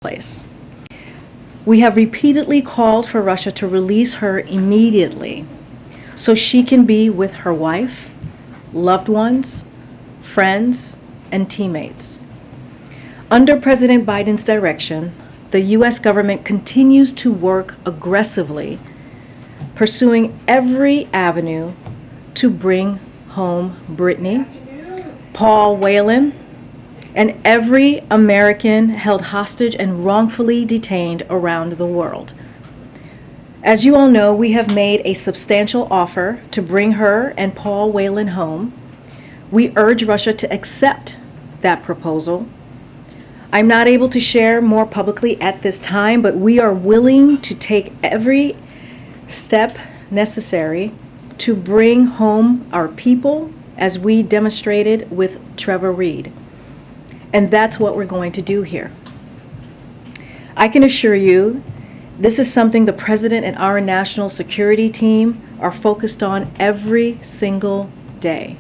place. We have repeatedly called for Russia to release her immediately so she can be with her wife, loved ones, friends, and teammates. Under President Biden's direction, the U.S. government continues to work aggressively, pursuing every avenue to bring home Britney, Paul Whelan, and every American held hostage and wrongfully detained around the world. As you all know, we have made a substantial offer to bring her and Paul Whelan home. We urge Russia to accept that proposal. I'm not able to share more publicly at this time, but we are willing to take every step necessary to bring home our people, as we demonstrated with Trevor Reed. And that's what we're going to do here. I can assure you, this is something the President and our national security team are focused on every single day.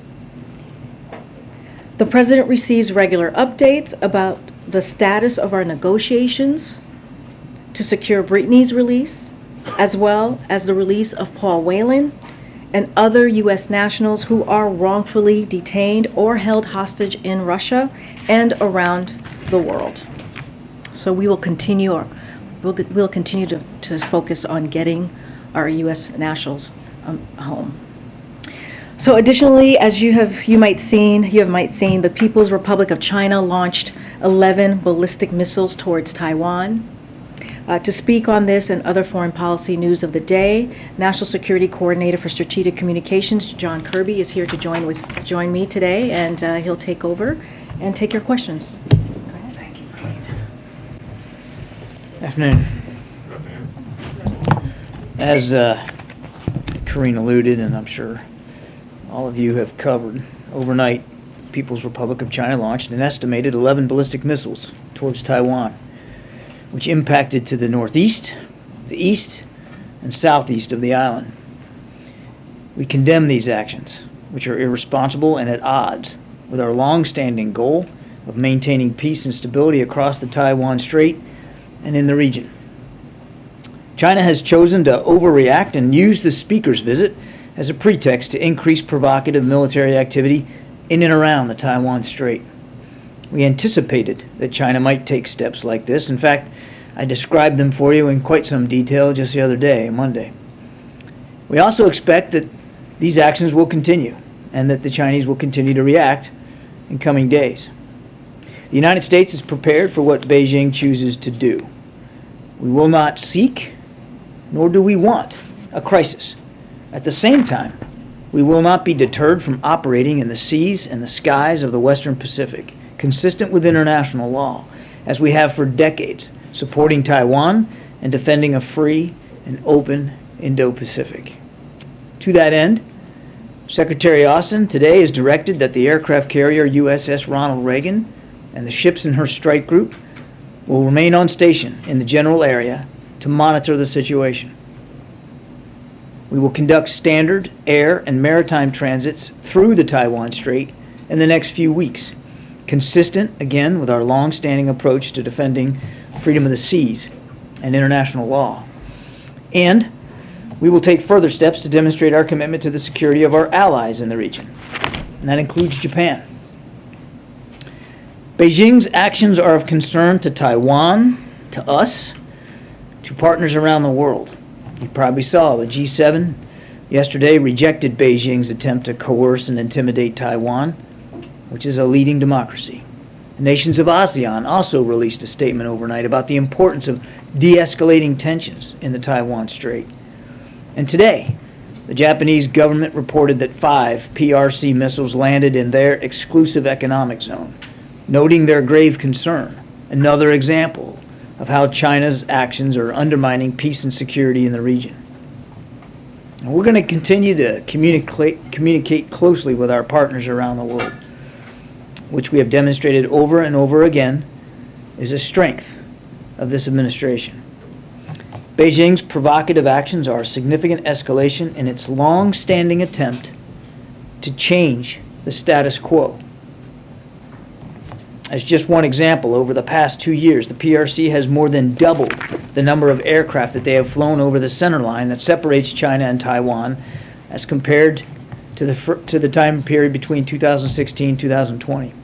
The President receives regular updates about the status of our negotiations to secure Britney's release, as well as the release of Paul Whelan and other U.S. nationals who are wrongfully detained or held hostage in Russia and around the world. So we will continue, we'll continue to focus on getting our U.S. nationals home. So additionally, as you might seen, the People's Republic of China launched 11 ballistic missiles towards Taiwan. To speak on this and other foreign policy news of the day, National Security Coordinator for Strategic Communications, John Kirby, is here to join me today, and he'll take over and take your questions. Go ahead. Thank you, Karine. Afternoon. As Karine alluded, and I'm sure all of you have covered, overnight, People's Republic of China launched an estimated 11 ballistic missiles towards Taiwan, which impacted to the northeast, the east, and southeast of the island. We condemn these actions, which are irresponsible and at odds with our long-standing goal of maintaining peace and stability across the Taiwan Strait and in the region. China has chosen to overreact and use the speaker's visit as a pretext to increase provocative military activity in and around the Taiwan Strait. We anticipated that China might take steps like this. In fact, I described them for you in quite some detail just the other day, Monday. We also expect that these actions will continue and that the Chinese will continue to react in coming days. The United States is prepared for what Beijing chooses to do. We will not seek, nor do we want, a crisis. At the same time, we will not be deterred from operating in the seas and the skies of the Western Pacific, consistent with international law, as we have for decades, supporting Taiwan and defending a free and open Indo-Pacific. To that end, Secretary Austin today has directed that the aircraft carrier USS Ronald Reagan and the ships in her strike group will remain on station in the general area to monitor the situation. We will conduct standard air and maritime transits through the Taiwan Strait in the next few weeks, consistent, again, with our long-standing approach to defending freedom of the seas and international law. And we will take further steps to demonstrate our commitment to the security of our allies in the region, and that includes Japan. Beijing's actions are of concern to Taiwan, to us, to partners around the world. You probably saw the G7 yesterday rejected Beijing's attempt to coerce and intimidate Taiwan, which is a leading democracy. The nations of ASEAN also released a statement overnight about the importance of de-escalating tensions in the Taiwan Strait. And today, the Japanese government reported that 5 PRC missiles landed in their exclusive economic zone, noting their grave concern, another example of how China's actions are undermining peace and security in the region. And we're going to continue to communicate closely with our partners around the world, which we have demonstrated over and over again is a strength of this administration. Beijing's provocative actions are a significant escalation in its long-standing attempt to change the status quo. As just one example, over the past 2 years, the PRC has more than doubled the number of aircraft that they have flown over the center line that separates China and Taiwan as compared to the time period between 2016 and 2020.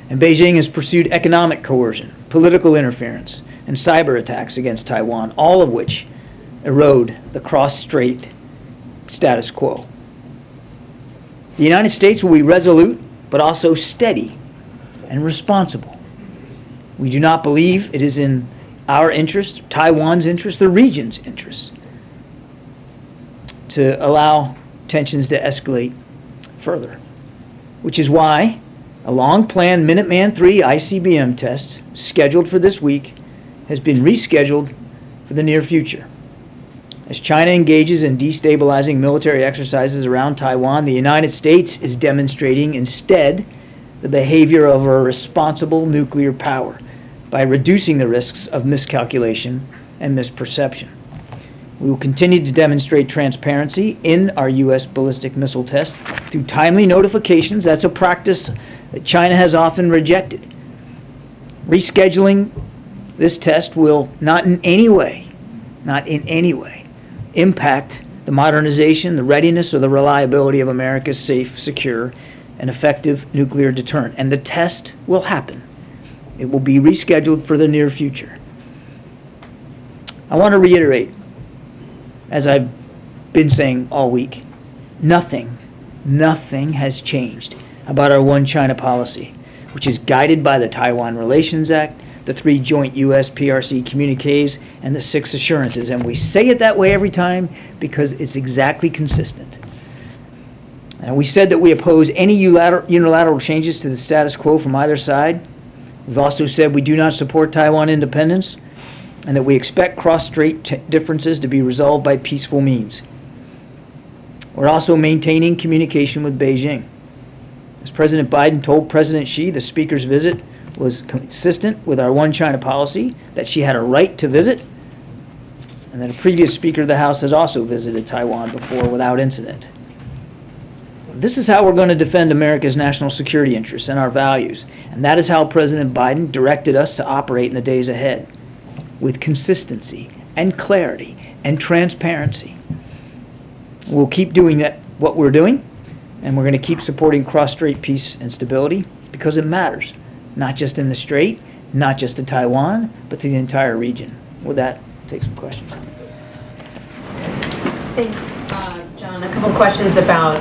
And Beijing has pursued economic coercion, political interference, and cyber attacks against Taiwan, all of which erode the cross-strait status quo. The United States will be resolute, but also steady and responsible. We do not believe it is in our interest, Taiwan's interest, the region's interest, to allow tensions to escalate further, which is why a long-planned Minuteman III ICBM test scheduled for this week has been rescheduled for the near future. As China engages in destabilizing military exercises around Taiwan, the United States is demonstrating instead the behavior of a responsible nuclear power by reducing the risks of miscalculation and misperception. We will continue to demonstrate transparency in our U.S. ballistic missile tests through timely notifications. That's a practice that China has often rejected. Rescheduling this test will not in any way, impact the modernization, the readiness, or the reliability of America's safe, secure, and effective nuclear deterrent. And the test will happen. It will be rescheduled for the near future. I want to reiterate, as I've been saying all week, nothing has changed about our One China policy, which is guided by the Taiwan Relations Act, the 3 joint U.S. PRC communiques, and the 6 assurances. And we say it that way every time because it's exactly consistent. And we said that we oppose any unilateral changes to the status quo from either side. We've also said we do not support Taiwan independence, and that we expect cross-strait differences to be resolved by peaceful means. We're also maintaining communication with Beijing. As President Biden told President Xi, the speaker's visit was consistent with our One China policy, that she had a right to visit, and that a previous Speaker of the House has also visited Taiwan before without incident. This is how we're going to defend America's national security interests and our values, and that is how President Biden directed us to operate in the days ahead, with consistency and clarity and transparency. We'll keep doing what we're doing, and we're going to keep supporting cross-strait peace and stability because it matters, not just in the strait, not just to Taiwan, but to the entire region. With that, take some questions. Thanks, John. A couple questions about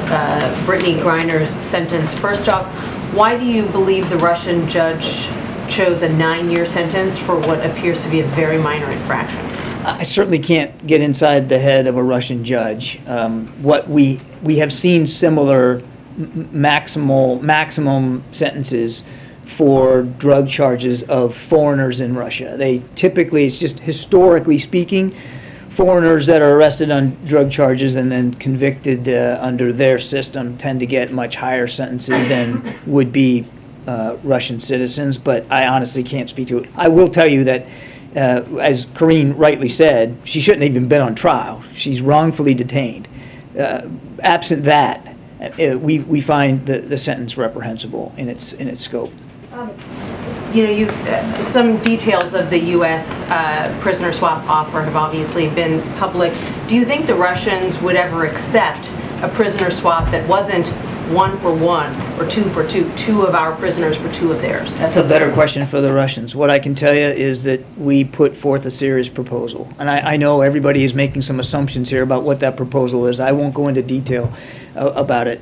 Brittney Griner's sentence. First off, why do you believe the Russian judge chose a 9-year sentence for what appears to be a very minor infraction? I certainly can't get inside the head of a Russian judge. What we have seen similar maximum sentences for drug charges of foreigners in Russia. They typically, it's just historically speaking, foreigners that are arrested on drug charges and then convicted under their system tend to get much higher sentences than would be Russian citizens, but I honestly can't speak to it. I will tell you that, as Karine rightly said, she shouldn't have even been on trial. She's wrongfully detained. Absent that, we find the sentence reprehensible in its scope. You know, some details of the U.S. prisoner swap offer have obviously been public. Do you think the Russians would ever accept a prisoner swap that wasn't 1 for 1 or 2 for 2, 2 of our prisoners for 2 of theirs? That's a better question for the Russians. What I can tell you is that we put forth a serious proposal. And I know everybody is making some assumptions here about what that proposal is. I won't go into detail about it.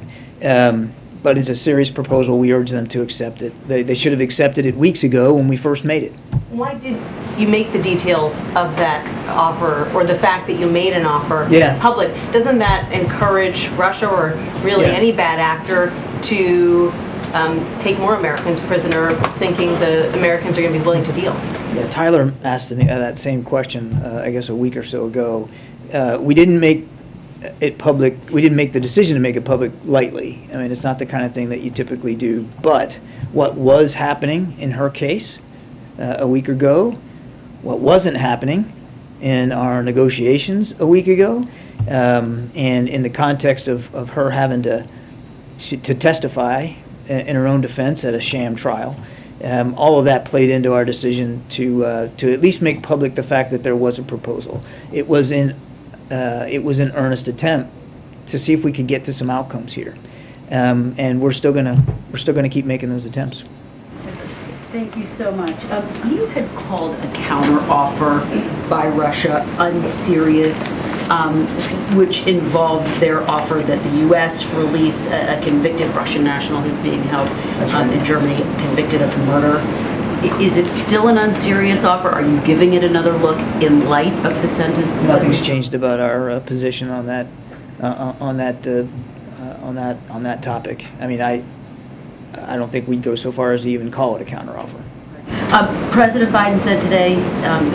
But it's a serious proposal. We urge them to accept it. They should have accepted it weeks ago when we first made it. Why did you make the details of that offer, or the fact that you made an offer public? Doesn't that encourage Russia, or really any bad actor, to take more Americans prisoner, thinking the Americans are going to be willing to deal? Yeah, Tyler asked me that same question, I guess a week or so ago. We didn't make it public. We didn't make the decision to make it public lightly. I mean, it's not the kind of thing that you typically do. But what was happening in her case a week ago, what wasn't happening in our negotiations a week ago, and in the context of her having to testify in her own defense at a sham trial. All of that played into our decision to at least make public the fact that there was a proposal. It was an earnest attempt to see if we could get to some outcomes here, and we're still gonna keep making those attempts. Thank you so much. You had called a counteroffer by Russia Unserious, which involved their offer that the U.S. release a convicted Russian national who's being held in Germany, convicted of murder. Is it still an unserious offer? Are you giving it another look in light of the sentence? Nothing's changed about our position on that topic. I mean, I don't think we'd go so far as to even call it a counteroffer. President Biden said today,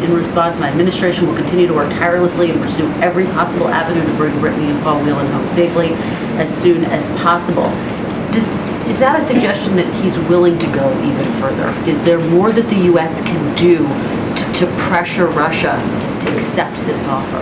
in response, my administration will continue to work tirelessly and pursue every possible avenue to bring Brittney and Paul Whelan home safely as soon as possible. Is that a suggestion that he's willing to go even further? Is there more that the U.S. can do to pressure Russia to accept this offer?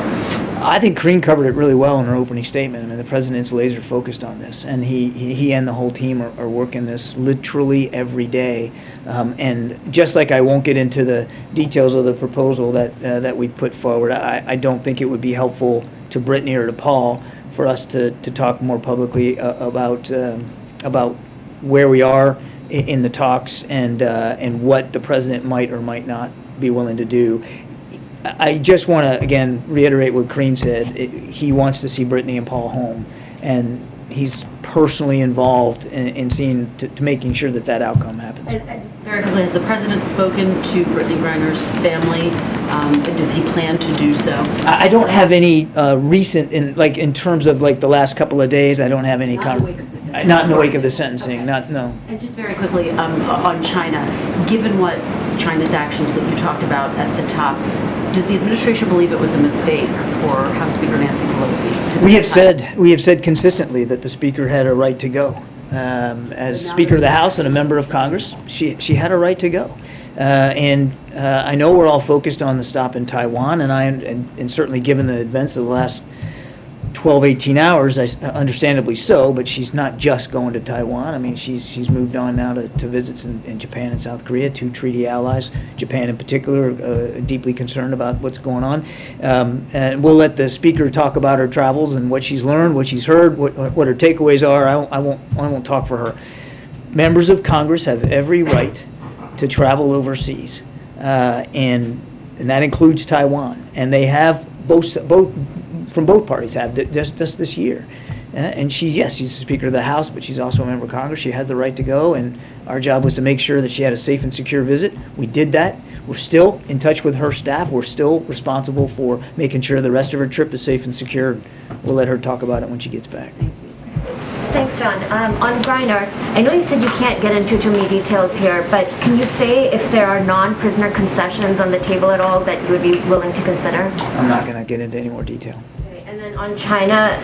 I think Karine covered it really well in her opening statement. I mean, the president's laser focused on this, and he and the whole team are working this literally every day. And just like I won't get into the details of the proposal that we've put forward, I don't think it would be helpful to Brittney or to Paul for us to talk more publicly about where we are in the talks and what the president might or might not be willing to do. I just want to, again, reiterate what Karine said. He wants to see Brittney and Paul home, and he's personally involved in seeing to making sure that outcome happens. Very quickly, has the president spoken to Brittney Griner's family? Does he plan to do so? I don't have any recent, in terms of the last couple of days. I don't have any. Not in the wake of the sentencing. Okay. No. And just very quickly on China, given what China's actions that you talked about at the top, does the administration believe it was a mistake for House Speaker Nancy Pelosi to We have said consistently that the Speaker had a right to go. As Speaker of the House and a member of Congress, she had a right to go. And I know we're all focused on the stop in Taiwan, and certainly given the events of the last 12, 18 hours, understandably so, but she's not just going to Taiwan. I mean, she's moved on now to visits in Japan and South Korea, two treaty allies, Japan in particular, deeply concerned about what's going on. And we'll let the Speaker talk about her travels and what she's learned, what she's heard, what her takeaways are. I won't talk for her. Members of Congress have every right to travel overseas, and that includes Taiwan, and they have both from both parties have just this year. And she's the Speaker of the House, but she's also a member of Congress. She has the right to go, and our job was to make sure that she had a safe and secure visit. We did that. We're still in touch with her staff. We're still responsible for making sure the rest of her trip is safe and secure. We'll let her talk about it when she gets back. Thanks, John. On Griner, I know you said you can't get into too many details here, but can you say if there are non-prisoner concessions on the table at all that you would be willing to consider? I'm not going to get into any more detail. And then on China,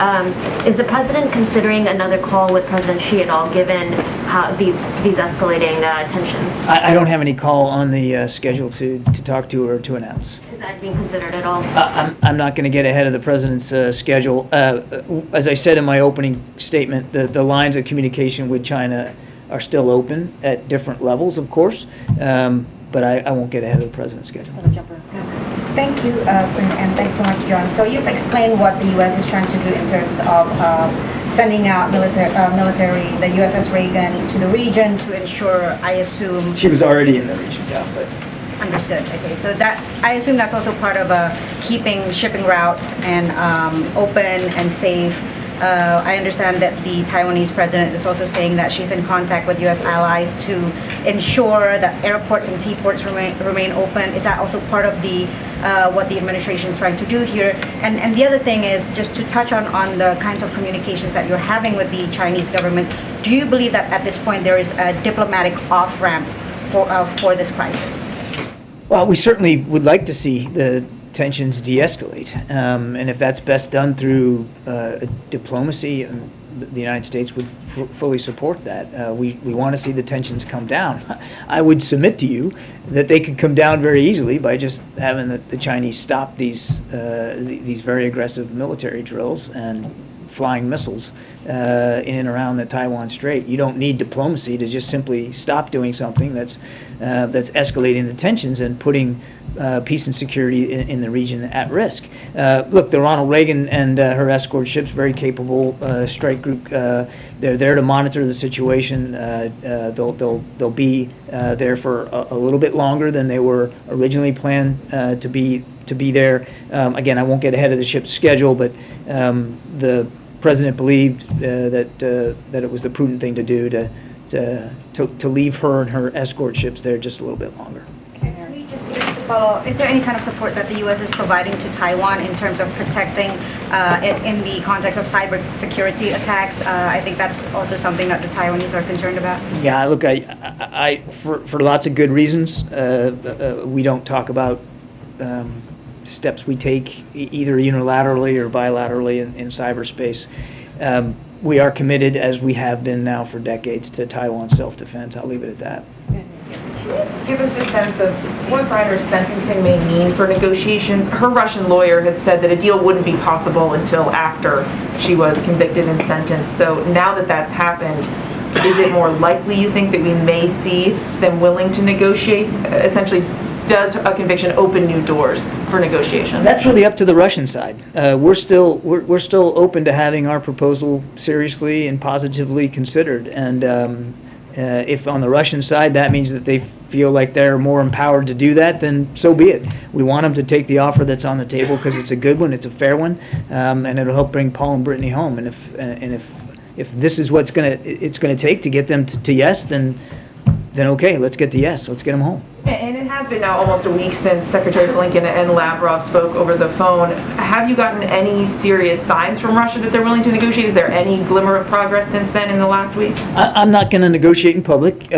is the president considering another call with President Xi at all, given how these escalating tensions? I don't have any call on the schedule to talk to or to announce. Is that being considered at all? I'm not going to get ahead of the president's schedule. As I said in my opening statement, the lines of communication with China are still open at different levels, of course, but I won't get ahead of the president's schedule. Thank you, and thanks so much, John. So you've explained what the U.S. is trying to do in terms of sending out military, the USS Reagan, to the region to ensure, I assume... She was already in the region, yeah, but... Understood. Okay, so that, I assume that's also part of keeping shipping routes and open and safe. I understand that the Taiwanese president is also saying that she's in contact with U.S. allies to ensure that airports and seaports remain open. Is that also part of the what the administration is trying to do here? And the other thing is just to touch on the kinds of communications that you're having with the Chinese government. Do you believe that at this point there is a diplomatic off-ramp for this crisis? Well, we certainly would like to see the tensions de-escalate, and if that's best done through diplomacy, the United States would fully support that. We want to see the tensions come down. I would submit to you that they could come down very easily by just having the Chinese stop these very aggressive military drills and flying missiles in and around the Taiwan Strait. You don't need diplomacy to just simply stop doing something that's escalating the tensions and putting peace and security in the region at risk. Look, the Ronald Reagan and her escort ships, very capable strike group. They're there to monitor the situation. They'll be there for a little bit longer than they were originally planned to be there. Again, I won't get ahead of the ship's schedule, but the president believed that it was the prudent thing to do to leave her and her escort ships there just a little bit longer. Just to follow, is there any kind of support that the U.S. is providing to Taiwan in terms of protecting it in the context of cybersecurity attacks? I think that's also something that the Taiwanese are concerned about. Yeah, look, I for lots of good reasons, we don't talk about steps we take either unilaterally or bilaterally in cyberspace. We are committed, as we have been now for decades, to Taiwan's self-defense. I'll leave it at that. Give us a sense of what Griner's sentencing may mean for negotiations. Her Russian lawyer had said that a deal wouldn't be possible until after she was convicted and sentenced. So now that that's happened, is it more likely, you think, that we may see them willing to negotiate? Essentially, does a conviction open new doors for negotiation? That's really up to the Russian side. We're still open to having our proposal seriously and positively considered. And if on the Russian side that means that they feel like they're more empowered to do that, then so be it. We want them to take the offer that's on the table because it's a good one, it's a fair one, and it'll help bring Paul and Brittney home. And if this is what's it's gonna take to get them to yes, then okay, let's get to yes. Let's get them home. And it has been now almost a week since Secretary Blinken and Lavrov spoke over the phone. Have you gotten any serious signs from Russia that they're willing to negotiate? Is there any glimmer of progress since then in the last week? I'm not going to negotiate in public.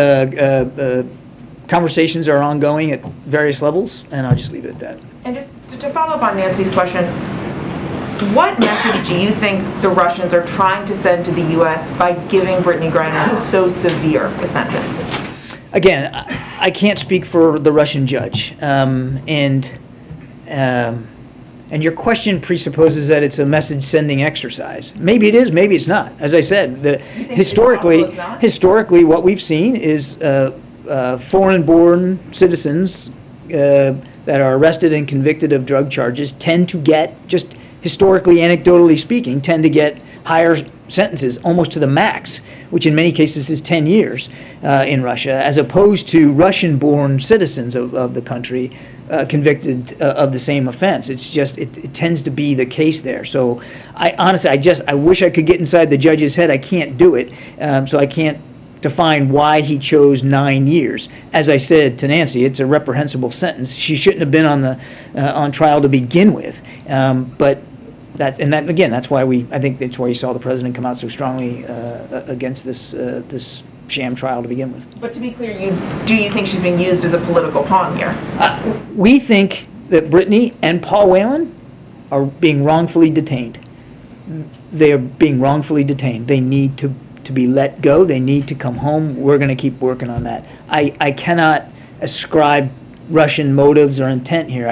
Conversations are ongoing at various levels, and I'll just leave it at that. And just to follow up on Nancy's question, what message do you think the Russians are trying to send to the U.S. by giving Brittney Griner so severe a sentence? Again, I can't speak for the Russian judge, and your question presupposes that it's a message-sending exercise. Maybe it is, maybe it's not. As I said, historically, what we've seen is foreign-born citizens that are arrested and convicted of drug charges tend to get, just historically, anecdotally speaking, tend to get higher sentences, almost to the max, which in many cases is 10 years in Russia, as opposed to Russian-born citizens of the country convicted of the same offense. It's just, it tends to be the case there. So honestly, I wish I could get inside the judge's head. I can't do it, so I can't define why he chose 9 years. As I said to Nancy, it's a reprehensible sentence. She shouldn't have been on trial to begin with. But that's why I think that's why you saw the president come out so strongly against this sham trial to begin with. But to be clear, do you think she's being used as a political pawn here? We think that Brittney and Paul Whelan are being wrongfully detained. They are being wrongfully detained. They need to be let go. They need to come home. We're going to keep working on that. I cannot ascribe Russian motives or intent here.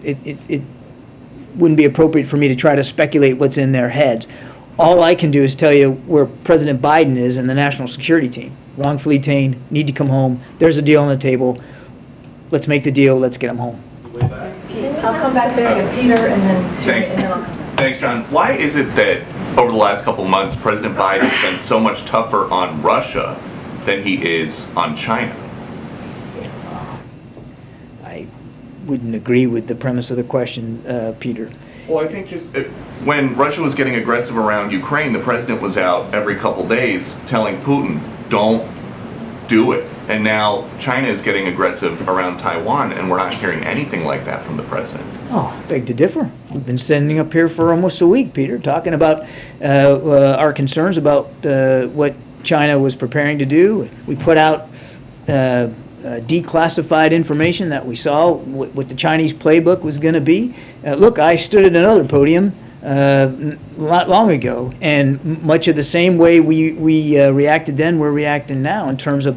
It wouldn't be appropriate for me to try to speculate what's in their heads. All I can do is tell you where President Biden is and the national security team. Wrongfully detained, need to come home. There's a deal on the table. Let's make the deal. Let's get them home. I'll come back there and Peter and then I'll come back. Thanks, John. Why is it that over the last couple months, President Biden's been so much tougher on Russia than he is on China? I wouldn't agree with the premise of the question, Peter. Well, I think when Russia was getting aggressive around Ukraine, the president was out every couple days telling Putin, don't do it. And now China is getting aggressive around Taiwan, and we're not hearing anything like that from the president. Oh, beg to differ. We've been standing up here for almost a week, Peter, talking about our concerns about what China was preparing to do. We put out declassified information that we saw what the Chinese playbook was going to be. Look, I stood at another podium not long ago, and much of the same way we reacted then, we're reacting now in terms of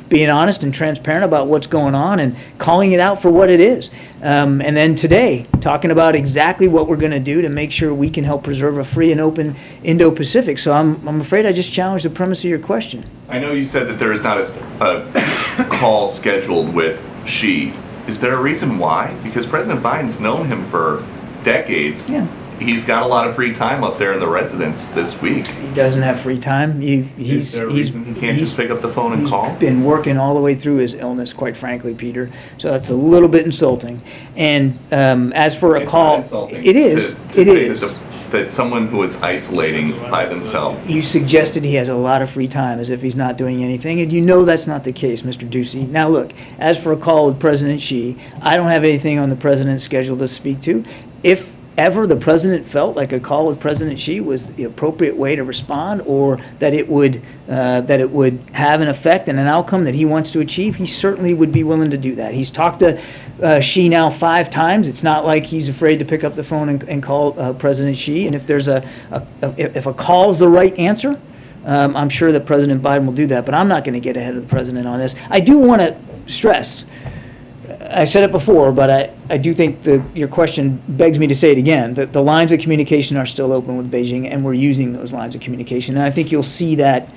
being honest and transparent about what's going on and calling it out for what it is. And then today, talking about exactly what we're going to do to make sure we can help preserve a free and open Indo-Pacific. So I'm afraid I just challenged the premise of your question. I know you said that there is not a call scheduled with Xi. Is there a reason why? Because President Biden's known him for decades. Yeah. He's got a lot of free time up there in the residence this week. He doesn't have free time. Is there a reason he can't just pick up the phone and call? He's been working all the way through his illness, quite frankly, Peter. So that's a little bit insulting. And as for a It's call, not insulting it is. to It say is. that someone who is isolating by themselves. You suggested he has a lot of free time, as if he's not doing anything, and you know that's not the case, Mr. Ducey. Now look, as for a call with President Xi, I don't have anything on the president's schedule to speak to. If ever the president felt like a call with President Xi was the appropriate way to respond, or that it would have an effect and an outcome that he wants to achieve, he certainly would be willing to do that. He's talked to Xi now 5 times. It's not like he's afraid to pick up the phone and call President Xi. And if there's if a call is the right answer, I'm sure that President Biden will do that. But I'm not going to get ahead of the president on this. I do want to stress, I said it before, but I do think your question begs me to say it again, that the lines of communication are still open with Beijing, and we're using those lines of communication. And I think you'll see that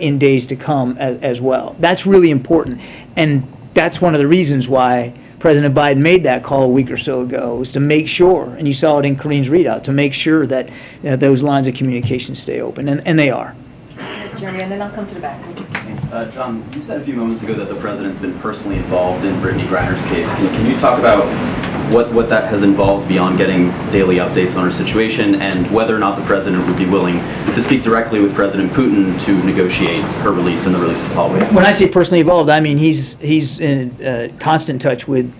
in days to come as well. That's really important. And that's one of the reasons why President Biden made that call a week or so ago, was to make sure, and you saw it in Karine's readout, to make sure that those lines of communication stay open, and they are. Jeremy, and then I'll come to the back. John, you said a few moments ago that the president's been personally involved in Brittney Griner's case. Can you talk about what that has involved beyond getting daily updates on her situation, and whether or not the president would be willing to speak directly with President Putin to negotiate her release and the release of Huawei? When I say personally involved, I mean he's in constant touch with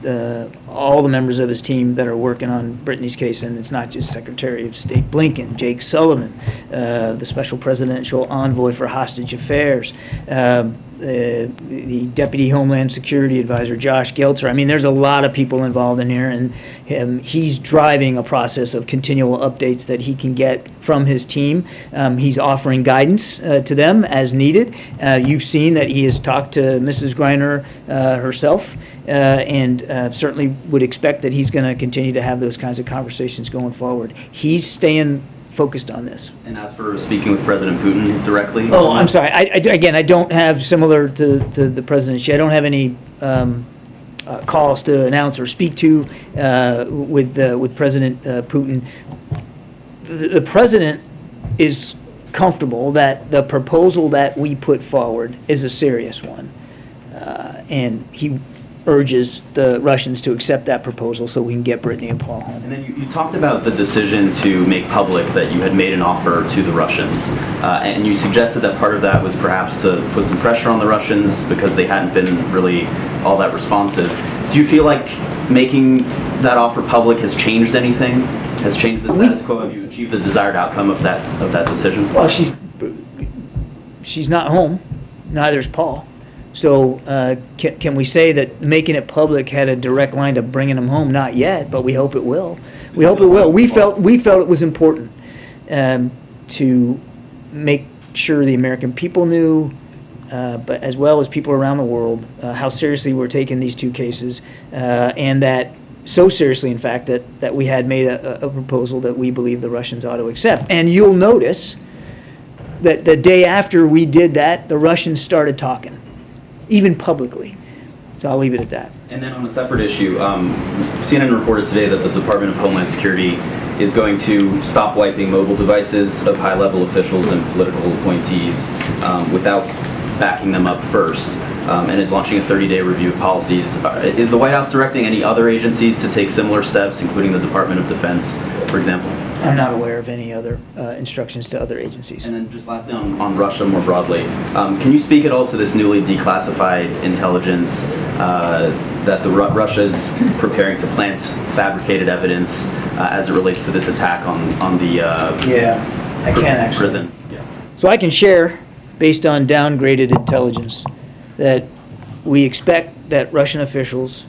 all the members of his team that are working on Brittney's case, and it's not just Secretary of State Blinken, Jake Sullivan, the Special Presidential Envoy for Hostage Affairs, the Deputy Homeland Security Advisor, Josh Gelter. I mean, there's a lot of people involved in here, and he's driving a process of continual updates that he can get from his team. He's offering guidance to them as needed. You've seen that he has talked to Mrs. Griner herself, and certainly would expect that he's going to continue to have those kinds of conversations going forward. He's staying focused on this. And as for speaking with President Putin directly? Oh, I'm sorry. Again, I don't have, similar to the president, I don't have any calls to announce or speak to with President Putin. The president is comfortable that the proposal that we put forward is a serious one, and he urges the Russians to accept that proposal so we can get Brittney and Paul home. And then you talked about the decision to make public that you had made an offer to the Russians, and you suggested that part of that was perhaps to put some pressure on the Russians because they hadn't been really all that responsive. Do you feel like making that offer public has changed anything? Has changed the status quo? Have you achieved the desired outcome of that decision? Well, she's not home. Neither's Paul. So can we say that making it public had a direct line to bringing him home? Not yet, but we hope it will. We hope it will. We felt it was important to make sure the American people knew, but as well as people around the world, how seriously we're taking these two cases, and that so seriously, in fact, that we had made a proposal that we believe the Russians ought to accept. And you'll notice that the day after we did that, the Russians started talking, even publicly. So I'll leave it at that. And then on a separate issue, CNN reported today that the Department of Homeland Security is going to stop wiping mobile devices of high-level officials and political appointees without backing them up first, and is launching a 30-day review of policies. Is the White House directing any other agencies to take similar steps, including the Department of Defense, for example? I'm not aware of any other instructions to other agencies. And then just lastly on Russia more broadly, can you speak at all to this newly declassified intelligence that Russia is preparing to plant fabricated evidence as it relates to this attack on the I can actually. prison? Yeah. So I can share, based on downgraded intelligence, that we expect that Russian officials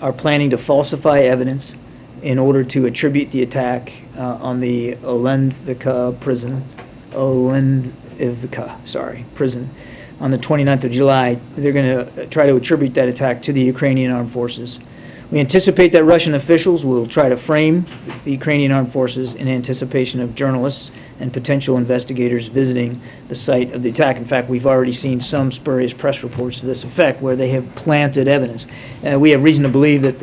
are planning to falsify evidence in order to attribute the attack on the Olenivka prison, on the 29th of July, they're going to try to attribute that attack to the Ukrainian armed forces. We anticipate that Russian officials will try to frame the Ukrainian armed forces in anticipation of journalists and potential investigators visiting the site of the attack. In fact, we've already seen some spurious press reports to this effect where they have planted evidence. We have reason to believe that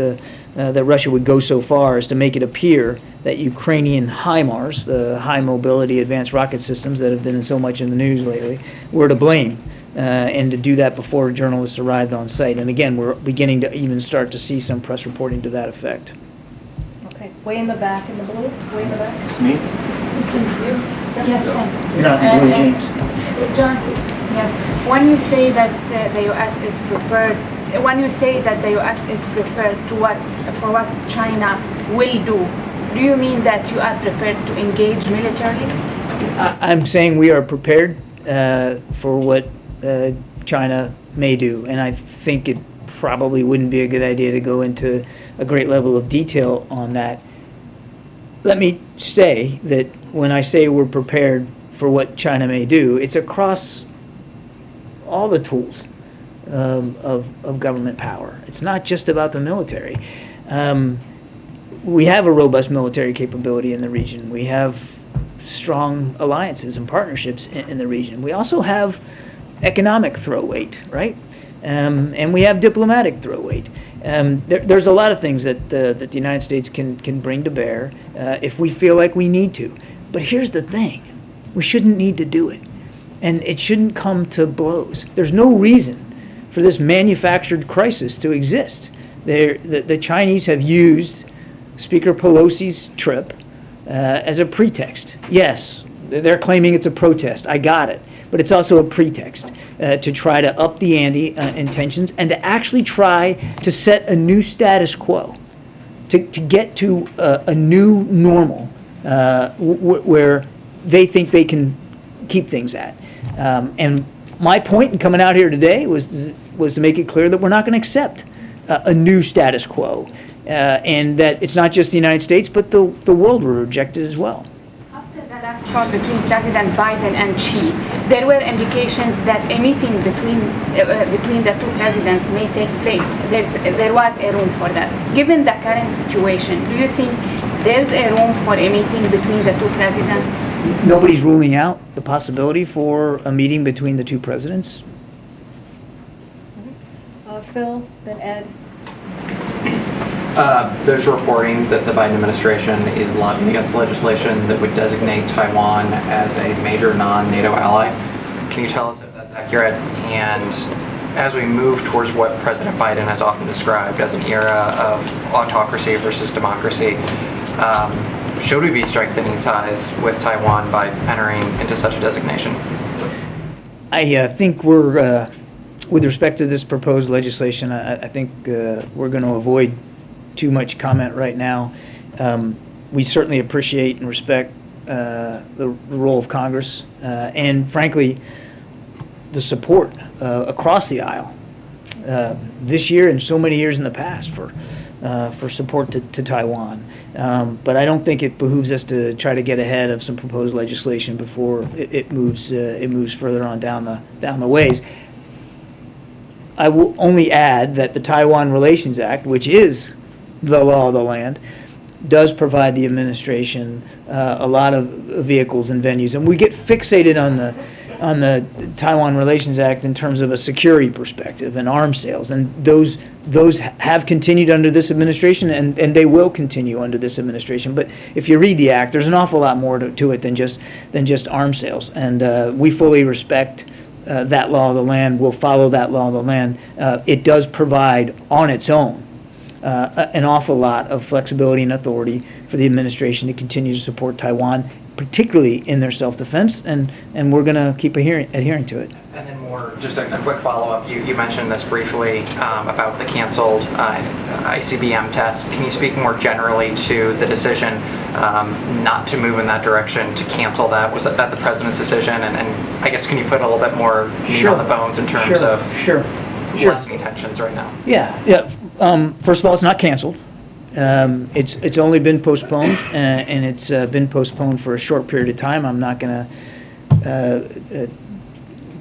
that Russia would go so far as to make it appear that Ukrainian HIMARS, the high mobility advanced rocket systems that have been so much in the news lately, were to blame. And to do that before journalists arrived on site. And again, we're beginning to even start to see some press reporting to that effect. Okay, way in the back in the blue, way in the back. It's me? Yes, thanks. You're not in blue, James. John, yes. When you say that the U.S. is prepared, when you say that the U.S. is prepared to for what China will do you mean that you are prepared to engage militarily? I'm saying we are prepared for what China may do, and I think it probably wouldn't be a good idea to go into a great level of detail on that. Let me say that when I say we're prepared for what China may do, it's across all the tools of government power. It's not just about the military. We have a robust military capability in the region. We have strong alliances and partnerships in the region. We also have economic throw weight, right? And we have diplomatic throw weight. There's a lot of things that the United States can bring to bear if we feel like we need to. But here's the thing. We shouldn't need to do it. And it shouldn't come to blows. There's no reason for this manufactured crisis to exist. The Chinese have used Speaker Pelosi's trip as a pretext. Yes, they're claiming it's a protest. I got it. But it's also a pretext to try to up the ante in tensions and to actually try to set a new status quo, to get to a new normal where they think they can keep things at. And my point in coming out here today was to make it clear that we're not going to accept a new status quo, and that it's not just the United States, but the world will reject it as well. After the last talk between President Biden and Xi, there were indications that a meeting between the two presidents may take place. There was a room for that. Given the current situation, do you think there's a room for a meeting between the two presidents? Nobody's ruling out the possibility for a meeting between the two presidents. Phil, then Ed. There's reporting that the Biden administration is lobbying against legislation that would designate Taiwan as a major non-NATO ally. Can you tell us if that's accurate? And as we move towards what President Biden has often described as an era of autocracy versus democracy, should we be strengthening ties with Taiwan by entering into such a designation? I think we're, with respect to this proposed legislation, I think we're going to avoid too much comment right now. We certainly appreciate and respect the role of Congress and, frankly, the support across the aisle this year and so many years in the past for support to Taiwan. But I don't think it behooves us to try to get ahead of some proposed legislation before it moves further on down the ways. I will only add that the Taiwan Relations Act, which is the law of the land, does provide the administration a lot of vehicles and venues, and we get fixated on the Taiwan Relations Act in terms of a security perspective and arms sales, and those have continued under this administration, and they will continue under this administration. But if you read the act, there's an awful lot more to it than just arms sales, and we fully respect that law of the land. We'll follow that law of the land. It does provide on its own an awful lot of flexibility and authority for the administration to continue to support Taiwan, particularly in their self-defense, and we're going to keep adhering to it. And then just a quick follow-up. You mentioned this briefly about the canceled ICBM test. Can you speak more generally to the decision not to move in that direction, to cancel that? Was that the president's decision? And I guess can you put a little bit more meat on the bones in terms of lessening tensions right now? Yeah. First of all, it's not canceled. It's only been postponed, and it's been postponed for a short period of time. I'm not going to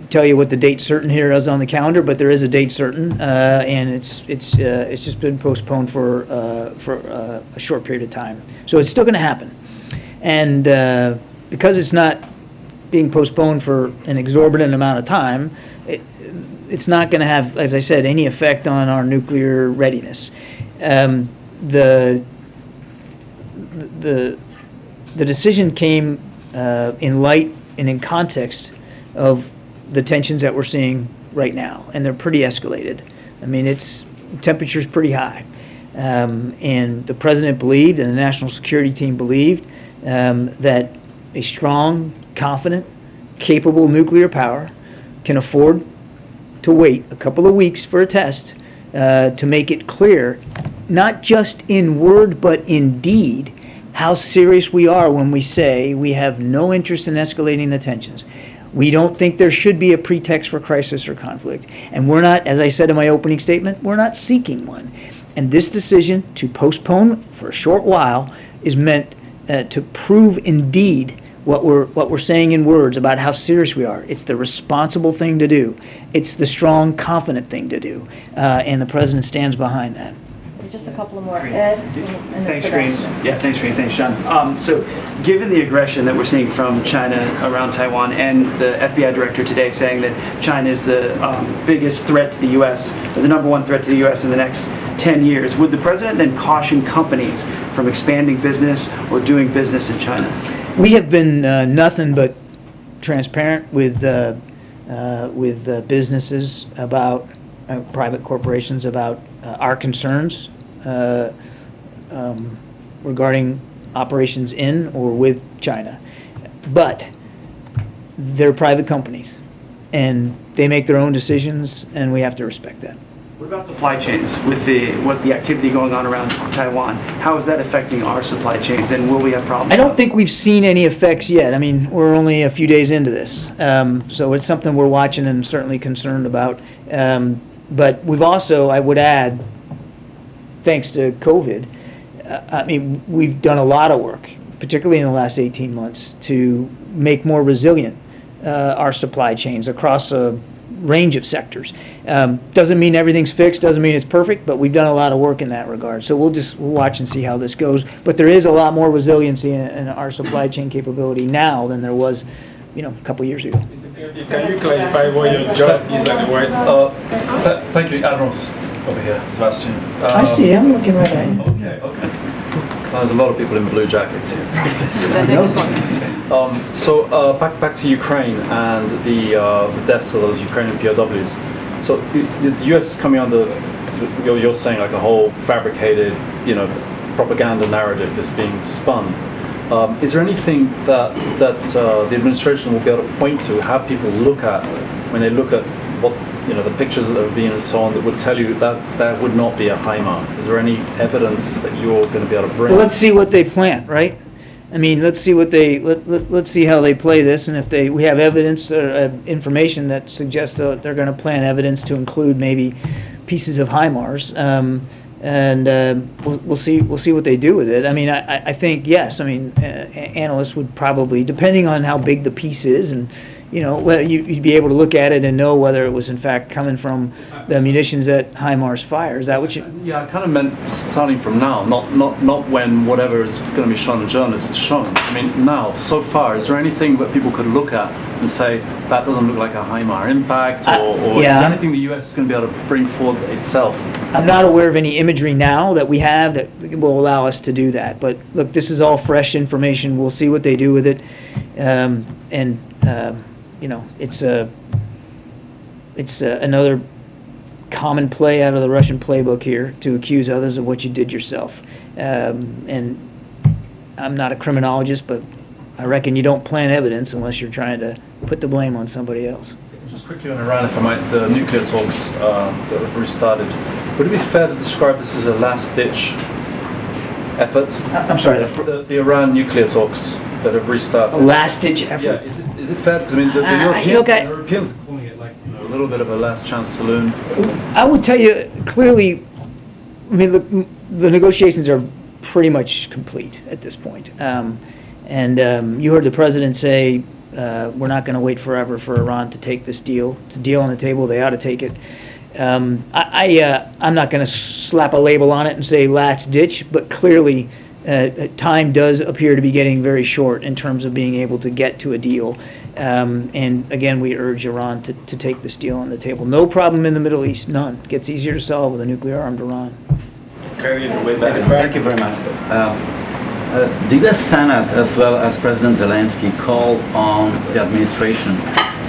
tell you what the date certain here is on the calendar, but there is a date certain, and it's just been postponed for a short period of time. So it's still going to happen, and because it's not being postponed for an exorbitant amount of time, it's not going to have, as I said, any effect on our nuclear readiness. The decision came in light and in context of the tensions that we're seeing right now, and they're pretty escalated. I mean, temperature's pretty high, and the president believed, and the national security team believed, that a strong, confident, capable nuclear power can afford to wait a couple of weeks for a test to make it clear, not just in word but in deed, how serious we are when we say we have no interest in escalating the tensions. We don't think there should be a pretext for crisis or conflict. And we're not, as I said in my opening statement, we're not seeking one. And this decision to postpone for a short while is meant to prove indeed what we're saying in words about how serious we are. It's the responsible thing to do. It's the strong, confident thing to do. And the president stands behind that. Just a couple of more. Ed, and Thanks, Sebastian. Karine. Yeah, thanks, Karine. Thanks, John. So, given the aggression that we're seeing from China around Taiwan, and the FBI director today saying that China is the biggest threat to the U.S., the number one threat to the U.S. in the next 10 years, would the president then caution companies from expanding business or doing business in China? We have been nothing but transparent with businesses about private corporations about our concerns regarding operations in or with China. But they're private companies, and they make their own decisions, and we have to respect that. What about supply chains with the activity going on around Taiwan? How is that affecting our supply chains, and will we have problems? I don't think we've seen any effects yet. I mean, we're only a few days into this, so it's something we're watching and certainly concerned about. But we've also, I would add, thanks to COVID, I mean, we've done a lot of work, particularly in the last 18 months, to make more resilient our supply chains across a range of sectors. Doesn't mean everything's fixed, doesn't mean it's perfect, but we've done a lot of work in that regard. So we'll watch and see how this goes. But there is a lot more resiliency in our supply chain capability now than there was, a couple years ago. Can you clarify what your job is at the White House? Thank you, Admirals. Over here, Sebastian. I see, I'm looking right at you. Okay. So there's a lot of people in blue jackets here. Back to Ukraine and the deaths of those Ukrainian POWs. So the US is coming under, you're saying, like a whole fabricated, propaganda narrative is being spun. Is there anything that the administration will be able to point to, have people look at when they look at what the pictures that are being and so on, that would tell you that that would not be a HIMARS? Is there any evidence that you're going to be able to bring? Well, let's see what they plant, right? I mean, let's see what let's see how they play this, and if we have evidence or information that suggests that they're going to plant evidence to include maybe pieces of HIMARS. We'll see what they do with it. I mean, I think yes. I mean, analysts would probably, depending on how big the piece is, and well, you'd be able to look at it and know whether it was in fact coming from the munitions that HIMARS fires. Is that what you? Yeah, I kind of meant starting from now, not when whatever is going to be shown to journalists is shown. I mean, now, so far, is there anything that people could look at and say that doesn't look like a HIMARS impact, or is there anything the US is going to be able to bring forward itself? I'm not aware of any imagery now that we have that will allow us to do that. But look, this is all fresh information. We'll see what they do with it, it's another common play out of the Russian playbook here to accuse others of what you did yourself. And I'm not a criminologist, but I reckon you don't plant evidence unless you're trying to put the blame on somebody else. Just quickly on Iran, if I might, the nuclear talks that have restarted. Would it be fair to describe this as a last-ditch effort? I'm sorry. The Iran nuclear talks that have restarted. A last-ditch effort? Yeah. Is it fair? Because I mean, the Europeans are calling it like a little bit of a last-chance saloon. I would tell you clearly. I mean, look, the negotiations are pretty much complete at this point. You heard the president say we're not going to wait forever for Iran to take this deal. It's a deal on the table. They ought to take it. I'm not going to slap a label on it and say last ditch, but clearly time does appear to be getting very short in terms of being able to get to a deal. And again, we urge Iran to take this deal on the table. No problem in the Middle East, none. It gets easier to solve with a nuclear-armed Iran. Karine, way back. Thank you very much. The U.S. Senate, as well as President Zelensky, called on the administration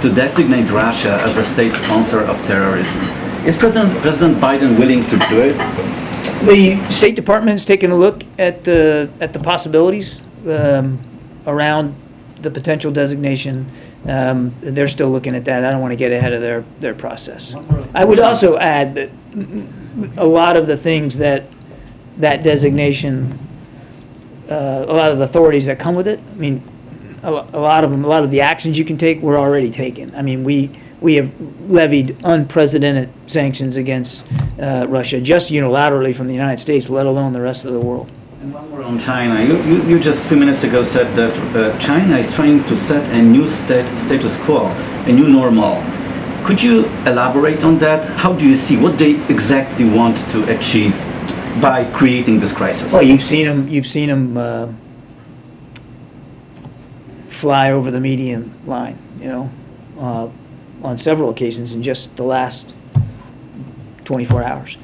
to designate Russia as a state sponsor of terrorism. Is President Biden willing to do it? The State Department's taken a look at the possibilities around the potential designation. They're still looking at that. I don't want to get ahead of their process. I would also add that a lot of the things that designation, a lot of the authorities that come with it, I mean, a lot of the actions you can take were already taken. I mean, we have levied unprecedented sanctions against Russia just unilaterally from the United States, let alone the rest of the world. And one more on China. You just a few minutes ago said that China is trying to set a new status quo, a new normal. Could you elaborate on that? How do you see what they exactly want to achieve by creating this crisis? Well, you've seen them fly over the median line, on several occasions in just the last 24 hours.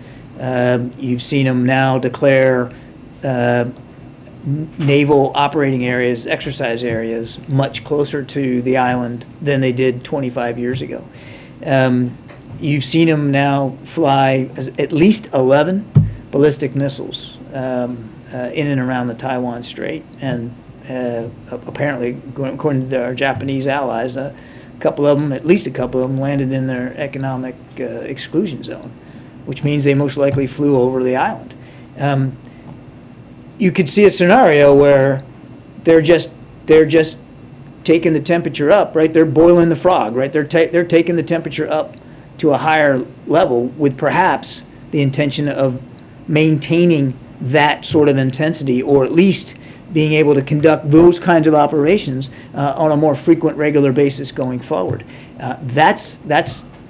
You've seen them now declare naval operating areas, exercise areas, much closer to the island than they did 25 years ago. You've seen them now fly at least 11 ballistic missiles in and around the Taiwan Strait, and apparently, according to our Japanese allies, at least a couple of them landed in their economic exclusion zone, which means they most likely flew over the island. You could see a scenario where they're just taking the temperature up, right? They're boiling the frog, right? They're taking the temperature up to a higher level with perhaps the intention of maintaining that sort of intensity, or at least being able to conduct those kinds of operations on a more frequent, regular basis going forward. That's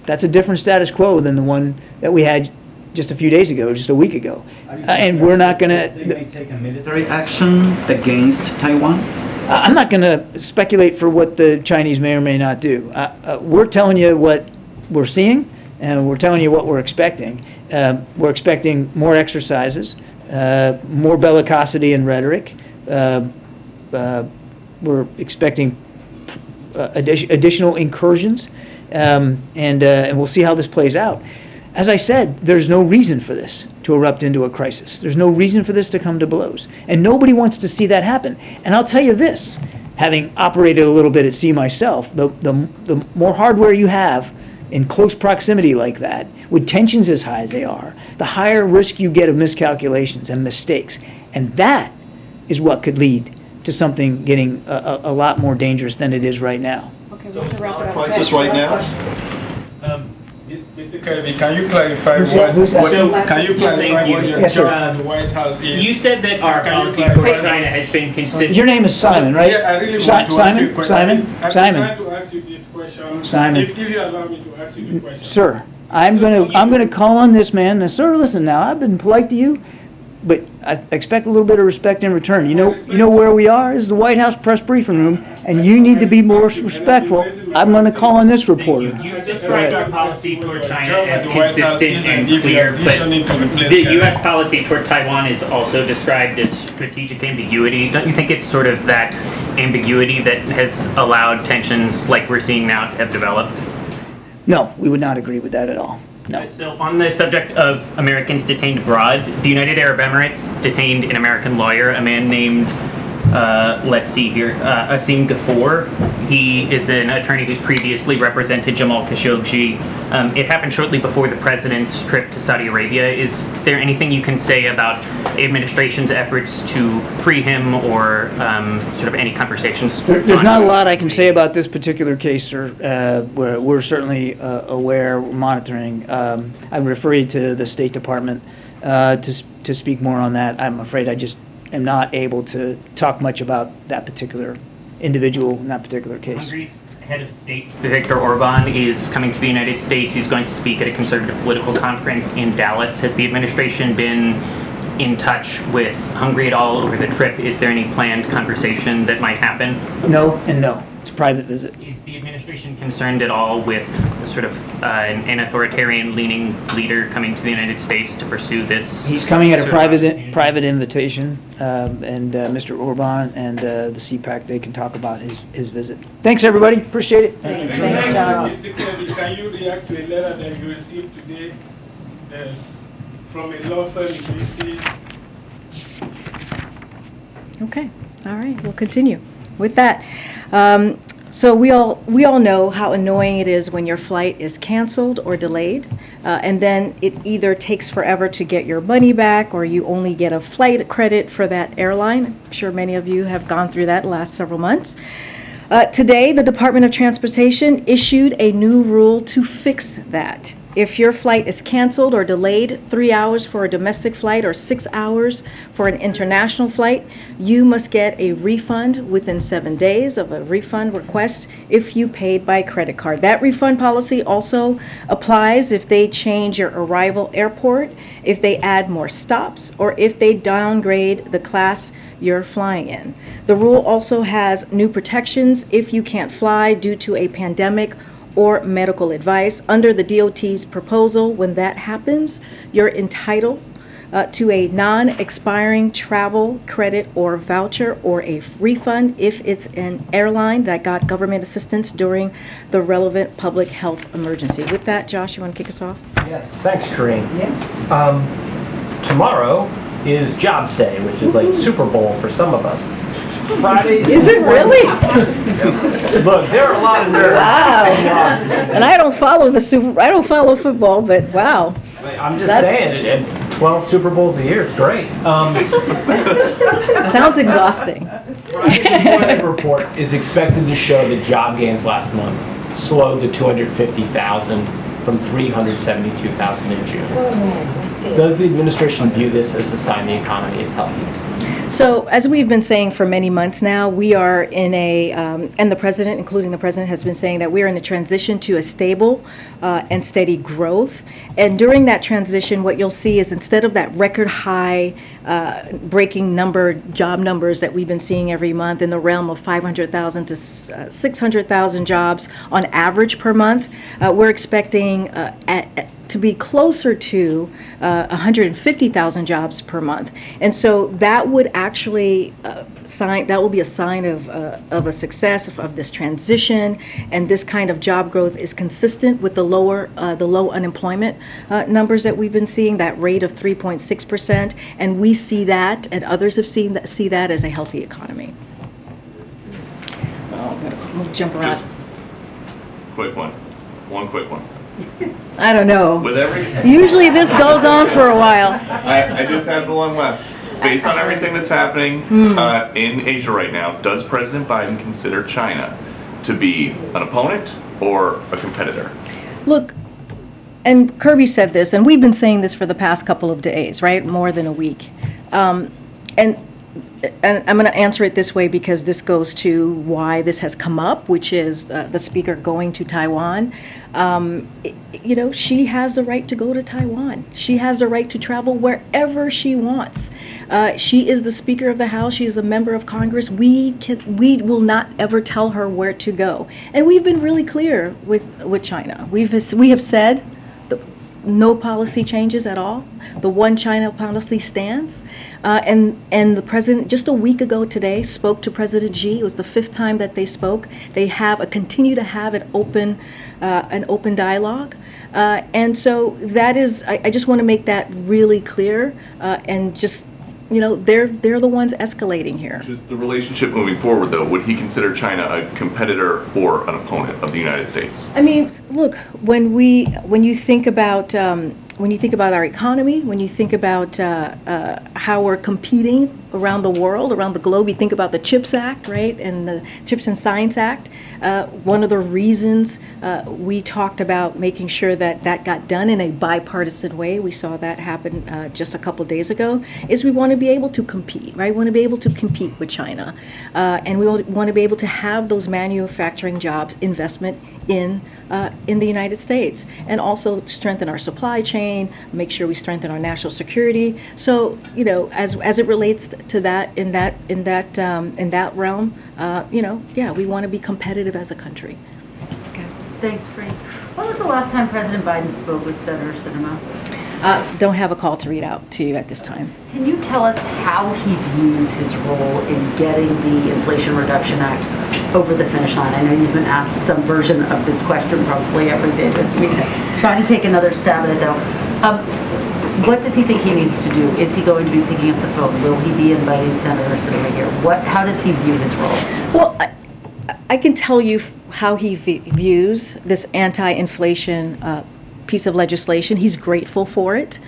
a different status quo than the one that we had just a few days ago, just a week ago. And we're not going to... They may take a military action against Taiwan? I'm not going to speculate for what the Chinese may or may not do. We're telling you what we're seeing, and we're telling you what we're expecting. We're expecting more exercises, more bellicosity and rhetoric. We're expecting additional incursions, and we'll see how this plays out. As I said, there's no reason for this to erupt into a crisis. There's no reason for this to come to blows. And nobody wants to see that happen. And I'll tell you this, having operated a little bit at sea myself, the more hardware you have in close proximity like that, with tensions as high as they are, the higher risk you get of miscalculations and mistakes. And that is what could lead to something getting a lot more dangerous than it is right now. Okay, So we have it's to wrap not it a up. crisis Okay, right last now? question. Basically, can you clarify Who's that? what your Yes, sir. job at the White House is? You said that our Can you policy clarify toward that? China has been consistent. Your name is Simon, right? Yeah, I really want to ask you a question. Simon? I've Simon? been trying to ask you this question. Simon. If you allow me to ask you the question. Sir, I'm gonna call on this man. Now, sir, listen now, I've been polite to you, but I expect a little bit of respect in return. You know where we are? This is the White House press briefing room, and you need to be more respectful. I'm gonna call on this reporter. You described our policy toward China as The White House consistent isn't and if clear, you're auditioning to but replace the Canada. U.S. policy toward Taiwan is also described as strategic ambiguity. Don't you think it's sort of that ambiguity that has allowed tensions like we're seeing now have developed? No, we would not agree with that at all. No. So on the subject of Americans detained abroad, the United Arab Emirates detained an American lawyer, a man named, Asim Ghafoor. He is an attorney who's previously represented Jamal Khashoggi. It happened shortly before the president's trip to Saudi Arabia. Is there anything you can say about the administration's efforts to free him, or sort of any conversations? There's not a lot I can say about this particular case, sir. We're certainly aware, monitoring. I refer you to the State Department to speak more on that. I'm afraid I just am not able to talk much about that particular individual in that particular case. Hungary's head of state, Viktor Orban, is coming to the United States. He's going to speak at a conservative political conference in Dallas. Has the administration been in touch with Hungary at all over the trip? Is there any planned conversation that might happen? No and no. It's a private visit. Is the administration concerned at all with sort of an authoritarian-leaning leader coming to the United States to pursue this? He's coming at a sort of opportunity? private invitation, and Mr. Orban and the CPAC, they can talk about his visit. Thanks, everybody. Appreciate it. Thanks, John. Mr. Kennedy, can you react to a letter that you received today from a law firm in DC? Okay, all right, we'll continue with that. So we all know how annoying it is when your flight is canceled or delayed, and then it either takes forever to get your money back, or you only get a flight credit for that airline. I'm sure many of you have gone through that the last several months. Today, the Department of Transportation issued a new rule to fix that. If your flight is canceled or delayed 3 hours for a domestic flight or 6 hours for an international flight, you must get a refund within 7 days of a refund request if you paid by credit card. That refund policy also applies if they change your arrival airport, if they add more stops, or if they downgrade the class you're flying in. The rule also has new protections if you can't fly due to a pandemic or medical advice. Under the DOT's proposal, when that happens, you're entitled to a non-expiring travel credit or voucher or a refund if it's an airline that got government assistance during the relevant public health emergency. With that, Josh, you want to kick us off? Yes, thanks, Karine. Yes. Tomorrow is Jobs Day, which is like Super Bowl for some of us. Fridays. Is it really? Look, there are a lot of nerds. Wow. And I don't follow football, but wow. I'm just saying, and 12 Super Bowls a year is great. Sounds exhausting. Friday's employment report is expected to show that job gains last month slowed to 250,000 from 372,000 in June. Does the administration view this as a sign the economy is healthy? So, as we've been saying for many months now, we are in a, and the president, including the president, has been saying that we are in a transition to a stable and steady growth. And during that transition, what you'll see is instead of that record high breaking job numbers that we've been seeing every month in the realm of 500,000 to 600,000 jobs on average per month, we're expecting to be closer to 150,000 jobs per month. And so that would actually that will be a sign of a success of this transition, and this kind of job growth is consistent with the low unemployment numbers that we've been seeing, that rate of 3.6%, and we see that, and others have see that as a healthy economy. We'll jump around. Just quick one. One quick one. I don't know. With every... Usually this goes on for a while. I just have the one left. Based on everything that's happening in Asia right now, does President Biden consider China to be an opponent or a competitor? Look, and Kirby said this, and we've been saying this for the past couple of days, right? More than a week. And I'm going to answer it this way because this goes to why this has come up, which is the speaker going to Taiwan. She has the right to go to Taiwan. She has the right to travel wherever she wants. She is the Speaker of the House. She is a member of Congress. We will not ever tell her where to go. And we've been really clear with China. We have said no policy changes at all. The one China policy stands. And the president, just a week ago today, spoke to President Xi. It was the 5th time that they spoke. They continue to have an open dialogue. And so that is, I just want to make that really clear, and just, they're the ones escalating here. Just the relationship moving forward, though, would he consider China a competitor or an opponent of the United States? I mean, look, when you think about when you think about our economy, when you think about how we're competing around the world, around the globe, you think about the CHIPS Act, right, and the CHIPS and Science Act. One of the reasons we talked about making sure that that got done in a bipartisan way, we saw that happen just a couple days ago, is we want to be able to compete, right? We want to be able to compete with China. And we want to be able to have those manufacturing jobs, investment in the United States, and also strengthen our supply chain, make sure we strengthen our national security. So, you know, as it relates to that in that realm, you know, yeah, we want to be competitive as a country. Okay. Thanks, Frank. When was the last time President Biden spoke with Senator Sinema? Don't have a call to read out to you at this time. Can you tell us how he views his role in getting the Inflation Reduction Act over the finish line? I know you've been asked some version of this question probably every day this week. Trying to take another stab at it though. What does he think he needs to do? Is he going to be picking up the phone? Will he be inviting Senator Sinema here? How does he view his role? Well, I can tell you how he views this anti-inflation piece of legislation. He's grateful for it.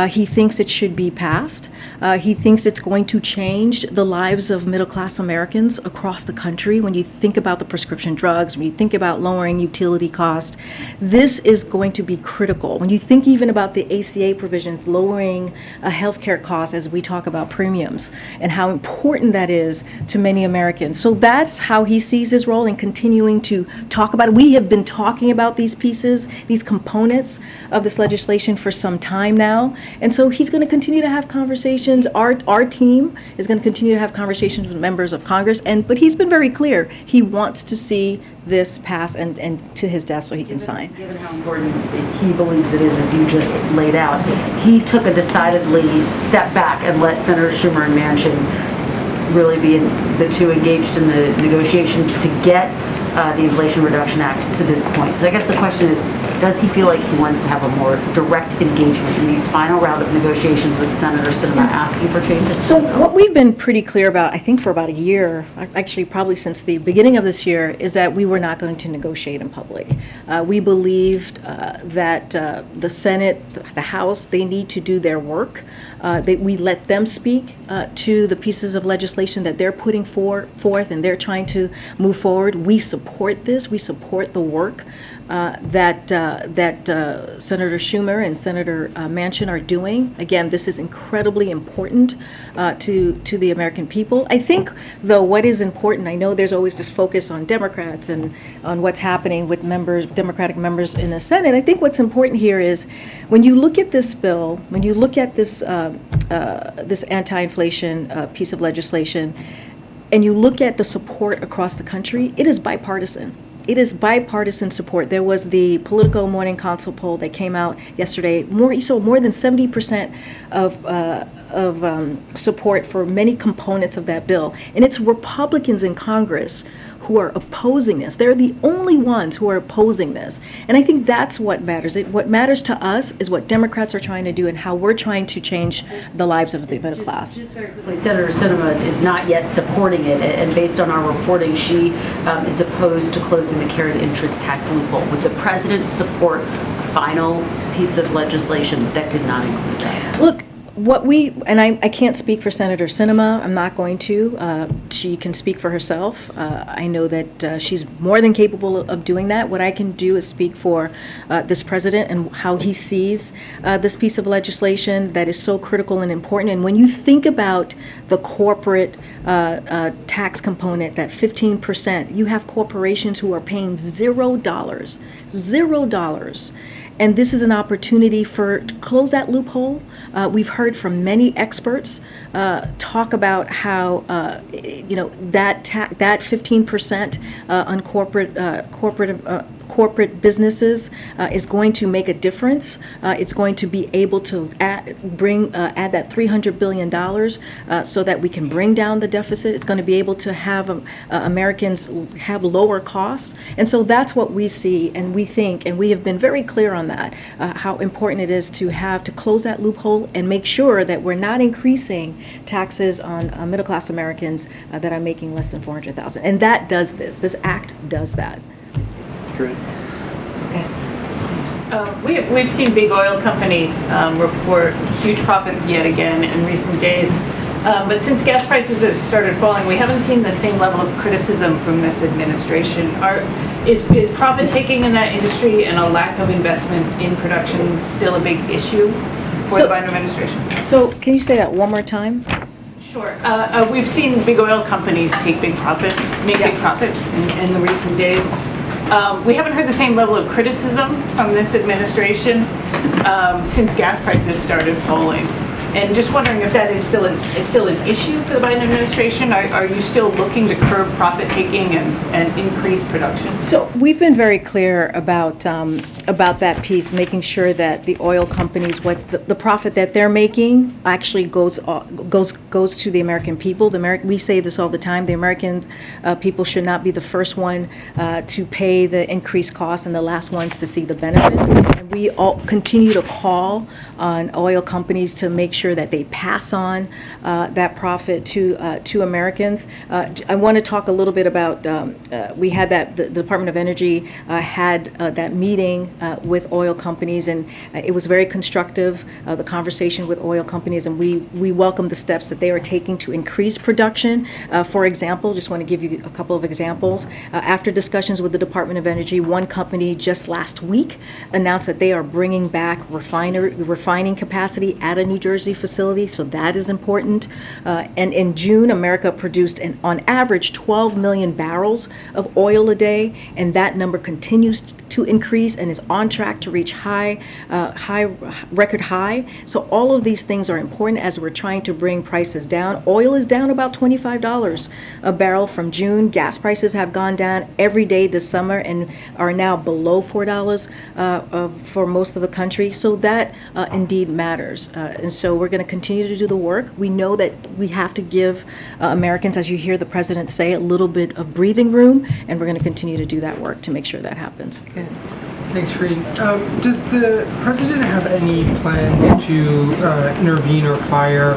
He thinks it should be passed. He thinks it's going to change the lives of middle-class Americans across the country. When you think about the prescription drugs, when you think about lowering utility costs, this is going to be critical. When you think even about the ACA provisions, lowering healthcare costs as we talk about premiums and how important that is to many Americans. So that's how he sees his role in continuing to talk about it. We have been talking about these pieces, these components of this legislation for some time now. And so he's going to continue to have conversations. Our team is going to continue to have conversations with members of Congress. But he's been very clear. He wants to see this pass and to his desk so he can sign. Given how important he believes it is, as you just laid out, he took a decidedly step back and let Senator Schumer and Manchin really be the two engaged in the negotiations to get the Inflation Reduction Act to this point. So I guess the question is, does he feel like he wants to have a more direct engagement in these final round of negotiations with Senator Sinema asking for changes? So what we've been pretty clear about, I think for about a year, actually probably since the beginning of this year, is that we were not going to negotiate in public. We believed that the Senate, the House, they need to do their work. We let them speak to the pieces of legislation that they're putting forth and they're trying to move forward. We support this. We support the work that Senator Schumer and Senator Manchin are doing. Again, this is incredibly important to the American people. I think, though, what is important, I know there's always this focus on Democrats and on what's happening with Democratic members in the Senate. I think what's important here is when you look at this bill, when you look at this this anti-inflation piece of legislation, and you look at the support across the country, it is bipartisan. It is bipartisan support. There was the Politico Morning Consult poll that came out yesterday. More than 70% of support for many components of that bill. And it's Republicans in Congress who are opposing this. They're the only ones who are opposing this. And I think that's what matters. What matters to us is what Democrats are trying to do and how we're trying to change the lives of the middle class. Just very quickly, Senator Sinema is not yet supporting it, and based on our reporting, she is opposed to closing the carried interest tax loophole. Would the president support a final piece of legislation that did not include that? Look, I can't speak for Senator Sinema. I'm not going to. She can speak for herself. I know that she's more than capable of doing that. What I can do is speak for this president and how he sees this piece of legislation that is so critical and important. And when you think about the corporate tax component, that 15%, you have corporations who are paying $0. And this is an opportunity to close that loophole. We've heard from many experts talk about how that 15% on corporate businesses is going to make a difference. It's going to be able to add that $300 billion so that we can bring down the deficit. It's going to be able to have Americans have lower costs. And so that's what we see and we think, and we have been very clear on that, how important it is to close that loophole and make sure that we're not increasing taxes on middle-class Americans that are making less than $400,000. And that does this. This act does that. Great. Okay. We've seen big oil companies report huge profits yet again in recent days. But since gas prices have started falling, we haven't seen the same level of criticism from this administration. Is profit taking in that industry and a lack of investment in production still a big issue for the Biden administration? So can you say that one more time? Sure. We've seen big oil companies take big profits, make big profits in the recent days. We haven't heard the same level of criticism from this administration since gas prices started falling. And just wondering if that is still an issue for the Biden administration. Are you still looking to curb profit taking and increase production? So we've been very clear about that piece, making sure that the oil companies, what the profit that they're making actually goes to the American people. We say this all the time. The American people should not be the first one to pay the increased costs and the last ones to see the benefit. And we all continue to call on oil companies to make sure that they pass on that profit to Americans. I want to talk a little bit about, we had the Department of Energy had that meeting with oil companies, and it was very constructive, the conversation with oil companies, and we welcome the steps that they are taking to increase production. For example, just want to give you a couple of examples. After discussions with the Department of Energy, one company just last week announced that they are bringing back refining capacity at a New Jersey facility, so that is important. And in June, America produced on average 12 million barrels of oil a day, and that number continues to increase and is on track to reach record high. So all of these things are important as we're trying to bring prices down. Oil is down about $25 a barrel from June. Gas prices have gone down every day this summer and are now below $4 for most of the country. So that indeed matters. And so we're going to continue to do the work. We know that we have to give Americans, as you hear the president say, a little bit of breathing room, and we're going to continue to do that work to make sure that happens. Go ahead. Thanks, Karine. Does the president have any plans to intervene or fire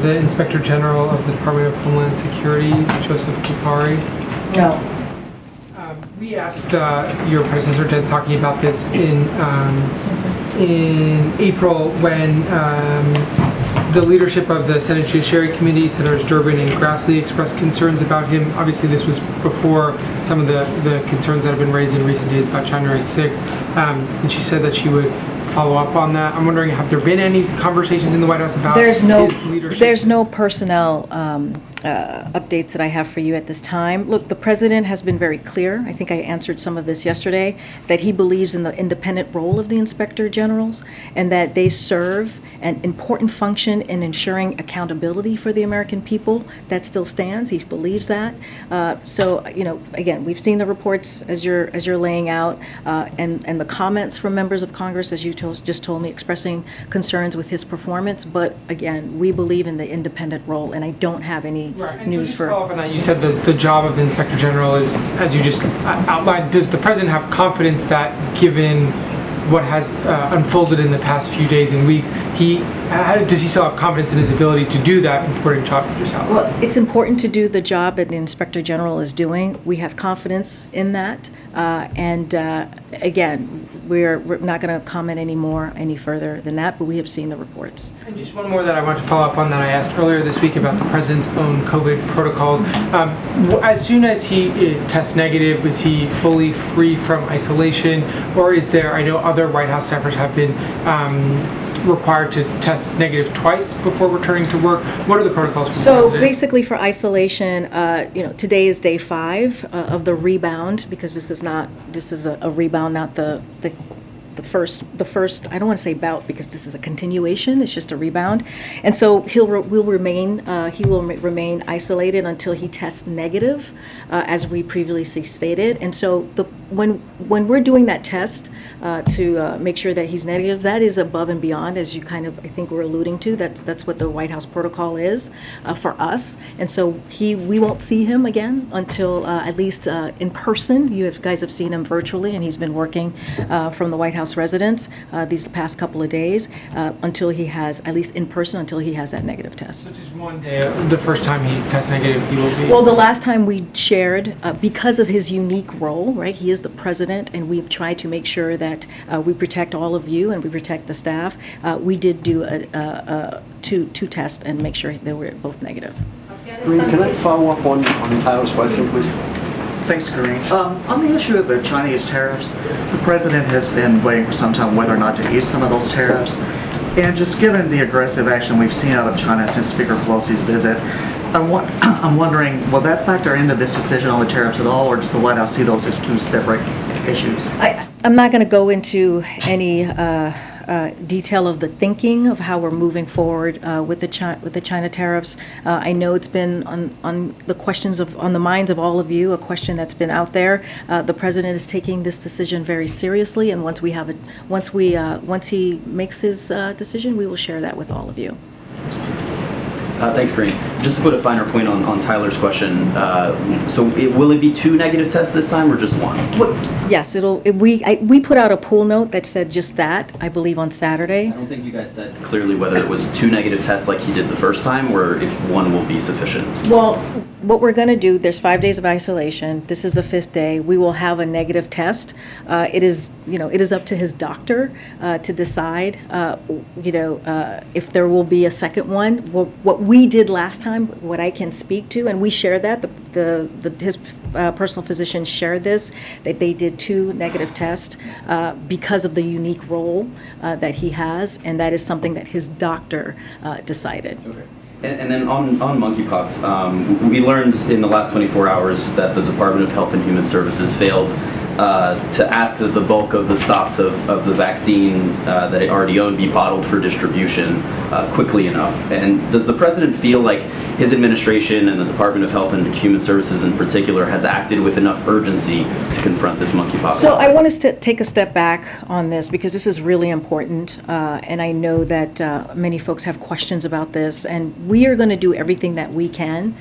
the Inspector General of the Department of Homeland Security, Joseph Kupari? No. We asked your predecessor, Jen Psaki, about this in April when the leadership of the Senate Judiciary Committee, Senators Durbin and Grassley, expressed concerns about him. Obviously, this was before some of the concerns that have been raised in recent days about January 6th. And she said that she would follow up on that. I'm wondering, have there been any conversations in the White House about his leadership? There's no personnel updates that I have for you at this time. Look, the president has been very clear, I think I answered some of this yesterday, that he believes in the independent role of the inspector generals and that they serve an important function in ensuring accountability for the American people. That still stands. He believes that. So, you know, again, we've seen the reports as you're laying out, and the comments from members of Congress, as you just told me, expressing concerns with his performance. But again, we believe in the independent role, and I don't have any news so for. Follow up on that. You said the job of the Inspector General is, as you just outlined. Does the president have confidence that, given what has unfolded in the past few days and weeks, does he still have confidence in his ability to do that important job you just outlined? Well, it's important to do the job that the Inspector General is doing. We have confidence in that. Again, we're not going to comment any further than that, but we have seen the reports. And just one more that I want to follow up on that I asked earlier this week about the president's own COVID protocols. As soon as he tests negative, is he fully free from isolation, or is there, I know other White House staffers have been required to test negative twice before returning to work? What are the protocols for the president? Basically for isolation, today is day 5 of the rebound, because this is a rebound, not the first, I don't want to say bout, because this is a continuation, it's just a rebound. And so he will remain isolated until he tests negative, as we previously stated. And so when we're doing that test to make sure that he's negative, that is above and beyond, as you kind of, I think, were alluding to. That's what the White House protocol is for us. And so we won't see him again until at least in person. You guys have seen him virtually, and he's been working from the White House residence these past couple of days until he has, at least in person, until he has that negative test. So just one day, the first time he tests negative, he will be... Well, the last time we shared, because of his unique role, right? He is the president, and we've tried to make sure that we protect all of you and we protect the staff. We did do two tests and make sure they were both negative. Karine, can I follow up on Tyler's question, please? Thanks, Karine. On the issue of the Chinese tariffs, the president has been waiting for some time whether or not to ease some of those tariffs. And just given the aggressive action we've seen out of China since Speaker Pelosi's visit, I'm wondering, will that factor into this decision on the tariffs at all, or does the White House see those as two separate issues? I'm not going to go into any detail of the thinking of how we're moving forward with the China tariffs. I know it's been on the minds of all of you, a question that's been out there. The president is taking this decision very seriously, and once he makes his decision, we will share that with all of you. Thanks, Karine. Just to put a finer point on Tyler's question, will it be 2 negative tests this time or just 1? Yes, we put out a pool note that said just that, I believe, on Saturday. I don't think you guys said clearly whether it was 2 negative tests like he did the first time, or if 1 will be sufficient. Well, what we're going to do, there's 5 days of isolation. This is the 5th day. We will have a negative test. It is up to his doctor to decide, if there will be a second one. Well, what we did last time, what I can speak to, and we shared that, his personal physician shared this, that they did 2 negative tests because of the unique role that he has, and that is something that his doctor decided. Okay. And then on monkeypox, we learned in the last 24 hours that the Department of Health and Human Services failed to ask that the bulk of the stocks of the vaccine that it already owned be bottled for distribution quickly enough. And does the president feel like his administration and the Department of Health and Human Services in particular has acted with enough urgency to confront this monkeypox? So I want us to take a step back on this because this is really important, and I know that many folks have questions about this, and we are going to do everything that we can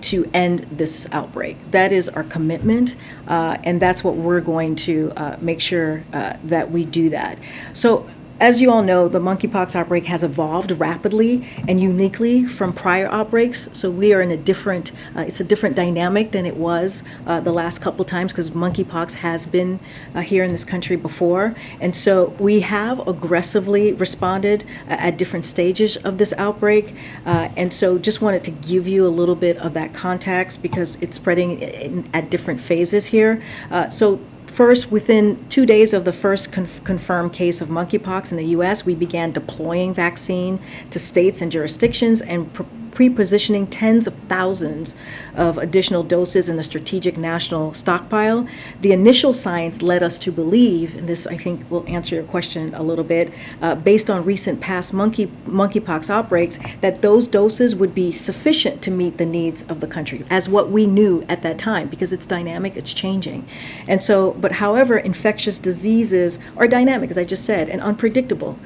to end this outbreak. That is our commitment, and that's what we're going to make sure that we do that. So, as you all know, the monkeypox outbreak has evolved rapidly and uniquely from prior outbreaks. So we are in it's a different dynamic than it was the last couple times, because monkeypox has been here in this country before. And so we have aggressively responded at different stages of this outbreak. And so just wanted to give you a little bit of that context because it's spreading at different phases here. First, within 2 days of the first confirmed case of monkeypox in the U.S., we began deploying vaccine to states and jurisdictions and pre-positioning tens of thousands of additional doses in the strategic national stockpile. The initial science led us to believe, and this I think will answer your question a little bit, based on recent past monkeypox outbreaks, that those doses would be sufficient to meet the needs of the country, as what we knew at that time, because it's dynamic, it's changing. And so, but however, infectious diseases are dynamic, as I just said, and unpredictable,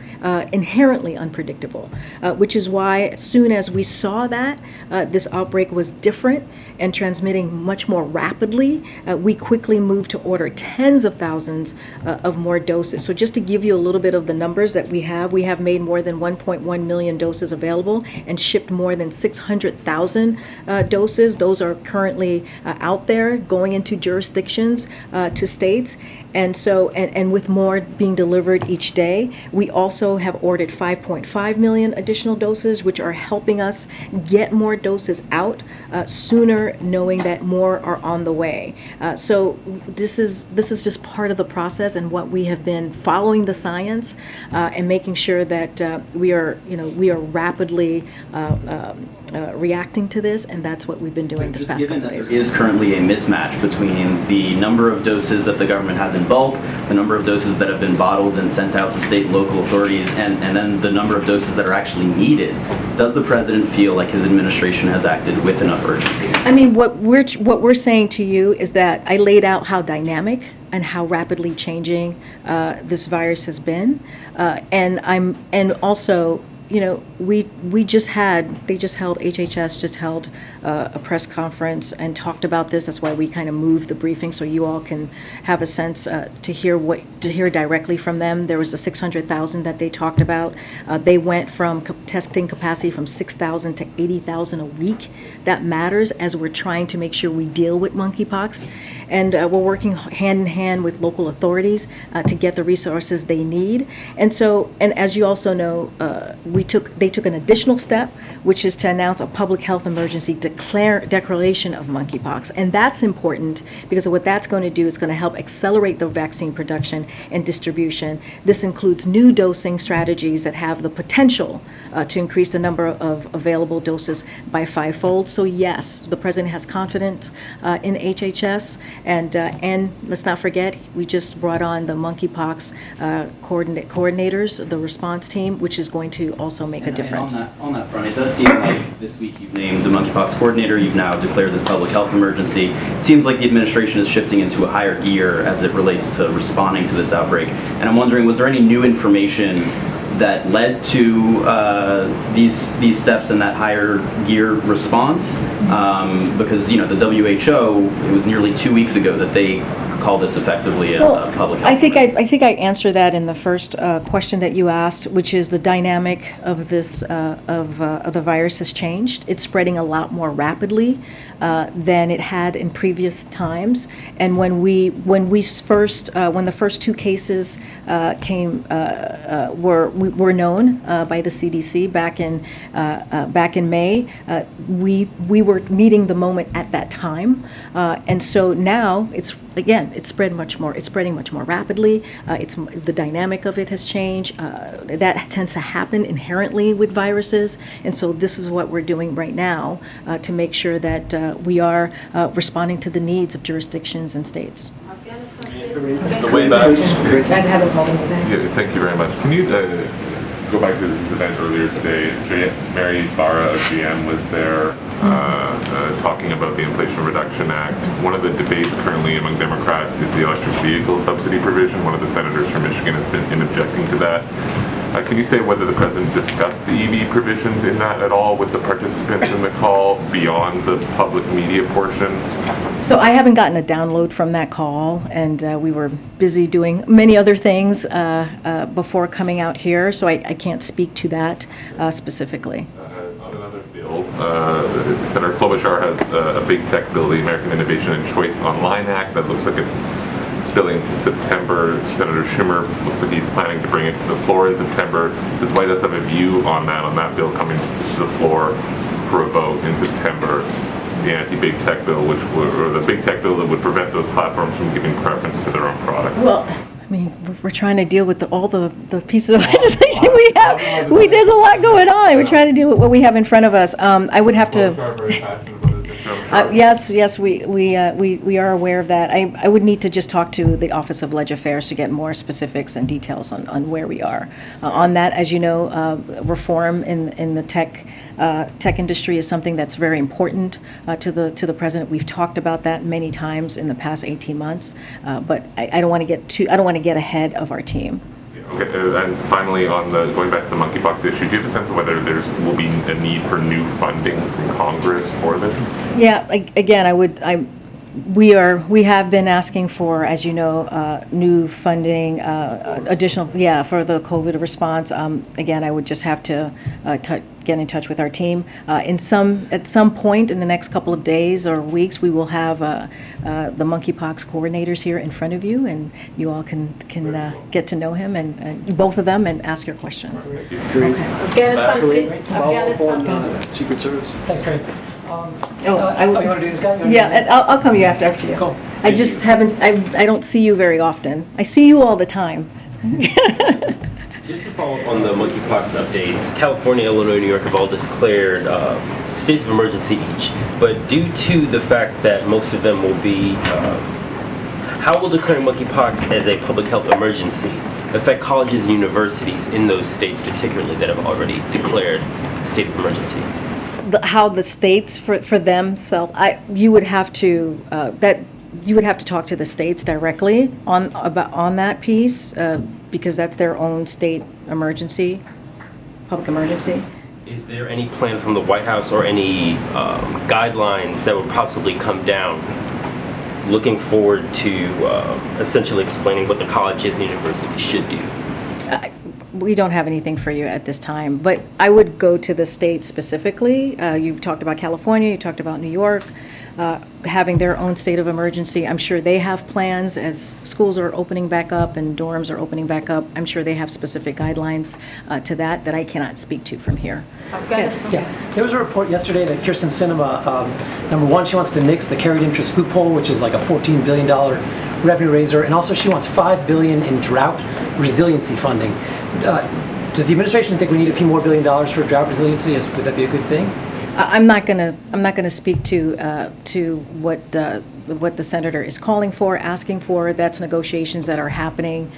inherently unpredictable, which is why as soon as we saw that this outbreak was different and transmitting much more rapidly, we quickly moved to order tens of thousands of more doses. So just to give you a little bit of the numbers that we have made more than 1.1 million doses available and shipped more than 600,000 doses. Those are currently out there going into jurisdictions to states. And so, and with more being delivered each day, we also have ordered 5.5 million additional doses, which are helping us get more doses out sooner, knowing that more are on the way. So this is just part of the process and what we have been following the science and making sure that we are rapidly reacting to this, and that's what we've been doing this past couple days. There is currently a mismatch between the number of doses that the government has in bulk, the number of doses that have been bottled and sent out to state and local authorities, and then the number of doses that are actually needed. Does the president feel like his administration has acted with enough urgency? I mean, what we're saying to you is that I laid out how dynamic and how rapidly changing this virus has been, and also, they just held, HHS just held a press conference and talked about this. That's why we kind of moved the briefing so you all can have a sense to hear directly from them. There was the 600,000 that they talked about. They went from testing capacity from 6,000 to 80,000 a week. That matters as we're trying to make sure we deal with monkeypox, and we're working hand in hand with local authorities to get the resources they need. And as you also know, they took an additional step, which is to announce a public health emergency declaration of monkeypox. And that's important because what that's going to do is going to help accelerate the vaccine production and distribution. This includes new dosing strategies that have the potential to increase the number of available doses by 5-fold. So yes, the president has confidence in HHS, and let's not forget, we just brought on the monkeypox coordinators, the response team, which is going to also make a difference. And on that front, it does seem like this week you've named a monkeypox coordinator, you've now declared this public health emergency. It seems like the administration is shifting into a higher gear as it relates to responding to this outbreak. And I'm wondering, was there any new information that led to these steps and that higher gear response? Because the WHO, it was nearly 2 weeks ago that they called this effectively a public health. I think I answered that in the first question that you asked, which is the dynamic of this of the virus has changed. It's spreading a lot more rapidly than it had in previous times. And when the first 2 cases were known by the CDC back in May, we were meeting the moment at that time, and so now it's spreading much more rapidly. The dynamic of it has changed. That tends to happen inherently with viruses, and so this is what we're doing right now to make sure that we are responding to the needs of jurisdictions and states. The way back. Yeah, thank you very much. Can you go back to this event earlier today? Mary Barra of GM was there talking about the Inflation Reduction Act. One of the debates currently among Democrats is the electric vehicle subsidy provision. One of the senators from Michigan has been objecting to that. Can you say whether the president discussed the EV provisions in that at all with the participants in the call beyond the public media portion? So I haven't gotten a download from that call, and we were busy doing many other things before coming out here, so I can't speak to that specifically. On another bill, Senator Klobuchar has a big tech bill, the American Innovation and Choice Online Act, that looks like it's spilling to September. Senator Schumer looks like he's planning to bring it to the floor in September. Does White House have a view on that bill coming to the floor for a vote in September? The anti-big tech bill, or the big tech bill that would prevent those platforms from giving preference to their own products. Well, I mean, we're trying to deal with all the pieces of legislation we have. There's a lot going on. We're trying to deal with what we have in front of us. I would have to. Yes, we are aware of that. I would need to just talk to the Office of Leg Affairs to get more specifics and details on where we are on that. As you know, reform in the tech industry is something that's very important to the president. We've talked about that many times in the past 18 months, but I don't want to get ahead of our team. Okay, and finally, going back to the monkeypox issue, do you have a sense of whether there will be a need for new funding from Congress for this? Yeah, again, we have been asking for, as you know, new funding, additional, for the COVID response. Again, I would just have to get in touch with our team. At some point in the next couple of days or weeks, we will have the monkeypox coordinators here in front of you, and you all can get to know him and both of them and ask your questions. Okay. Afghanistan, please. Follow up on Secret Service. Thanks, Karine. You want to do this guy? I'll come you after you. Cool. I just haven't. I don't see you very often. I see you all the time. Just to follow up on the monkeypox updates, California, Illinois, New York have all declared states of emergency each. But due to the fact that most of them will be, how will declaring monkeypox as a public health emergency affect colleges and universities in those states particularly that have already declared a state of emergency? How the states for themselves, you would have to talk to the states directly on that piece because that's their own state emergency public emergency. Is there any plan from the White House or any guidelines that would possibly come down looking forward to essentially explaining what the colleges and universities should do? We don't have anything for you at this time, but I would go to the state specifically. You talked about California, you talked about New York, having their own state of emergency. I'm sure they have plans as schools are opening back up and dorms are opening back up. I'm sure they have specific guidelines to that I cannot speak to from here. Yeah, there was a report yesterday that Kirsten Sinema, number one, she wants to nix the carried interest loophole, which is like a $14 billion revenue raiser, and also she wants $5 billion in drought resiliency funding. Does the administration think we need a few more $1 billion for drought resiliency? Would that be a good thing? I'm not gonna speak to what the senator is calling for, asking for. That's negotiations that are happening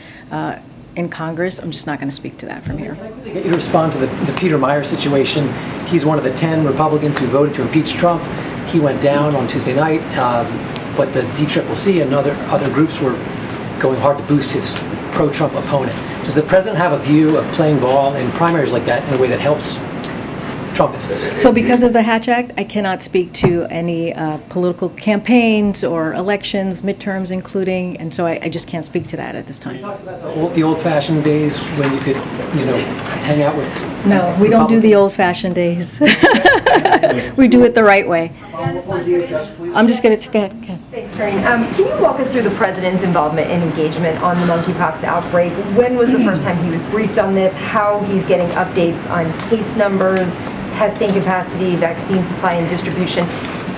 in Congress. I'm just not going to speak to that from here. Can I quickly get you to respond to the Peter Meyer situation? He's one of the 10 Republicans who voted to impeach Trump. He went down on Tuesday night, but the DCCC and other groups were going hard to boost his pro-Trump opponent. Does the president have a view of playing ball in primaries like that in a way that helps Trumpists? So because of the Hatch Act, I cannot speak to any political campaigns or elections, midterms including, and so I just can't speak to that at this time. You talked about the old-fashioned days when you could, hang out with... No, we don't do the old-fashioned days. We do it the right way. I'm just going to... Go ahead. Thanks, Karine. Can you walk us through the president's involvement and engagement on the monkeypox outbreak? When was the first time he was briefed on this? How he's getting updates on case numbers, testing capacity, vaccine supply and distribution?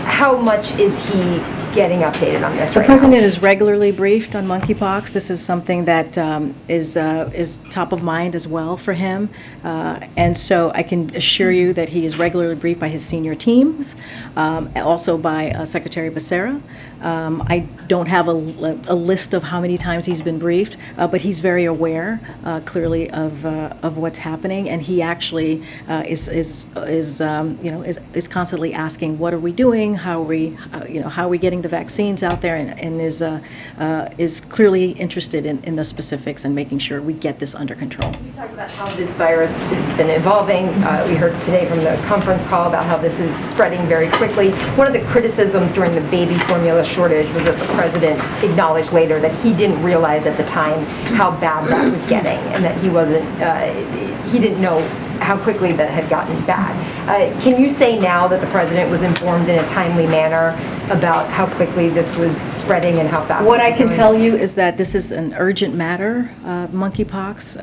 How much is he getting updated on this The right president now? is regularly briefed on monkeypox. This is something that is top of mind as well for him, and so I can assure you that he is regularly briefed by his senior teams, also by Secretary Becerra. I don't have a list of how many times he's been briefed, but he's very aware, clearly, of what's happening, and he actually is constantly asking, what are we doing? How are we getting the vaccines out there, and is clearly interested in the specifics and making sure we get this under control. You talked about how this virus has been evolving. We heard today from the conference call about how this is spreading very quickly. One of the criticisms during the baby formula shortage was that the president acknowledged later that he didn't realize at the time how bad that was getting, and that he didn't know how quickly that had gotten bad. Can you say now that the president was informed in a timely manner about how quickly this was spreading and how fast? What I can tell you is that this is an urgent matter, monkeypox,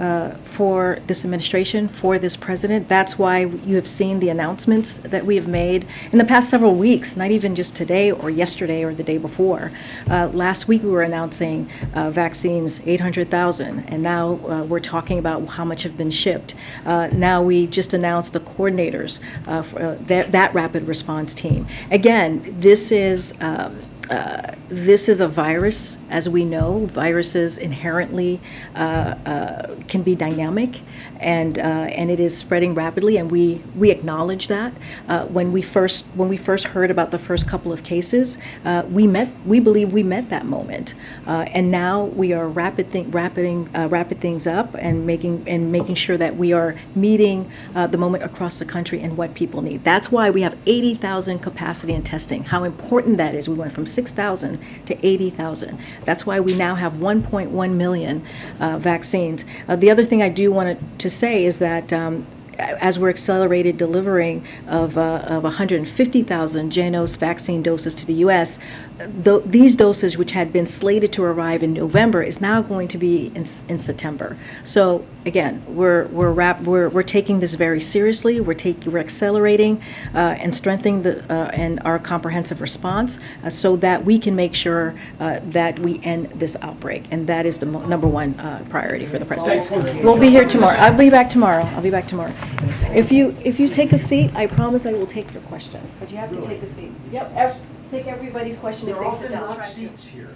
for this administration, for this president. That's why you have seen the announcements that we have made in the past several weeks, not even just today or yesterday or the day before. Last week we were announcing vaccines, 800,000, and now we're talking about how much have been shipped. Now we just announced the coordinators for that rapid response team. Again, this is a virus, as we know. Viruses inherently can be dynamic, and it is spreading rapidly, and we acknowledge that. When we first heard about the first couple of cases, we believe we met that moment, and now we are wrapping things up and making sure that we are meeting the moment across the country and what people need. That's why we have 80,000 capacity in testing. How important that is. We went from 6,000 to 80,000. That's why we now have 1.1 million vaccines. The other thing I do want to say is that as we're accelerated delivering of 150,000 JYNNEOS vaccine doses to the U.S., these doses, which had been slated to arrive in November, is now going to be in September. So again, we're taking this very seriously. We're accelerating and strengthening and our comprehensive response so that we can make sure that we end this outbreak, and that is the number one priority for the president. We'll be here tomorrow. I'll be back tomorrow. If you take a seat, I promise I will take your question. But you have to take a seat. Yep. Take everybody's question if they sit down. Seats here.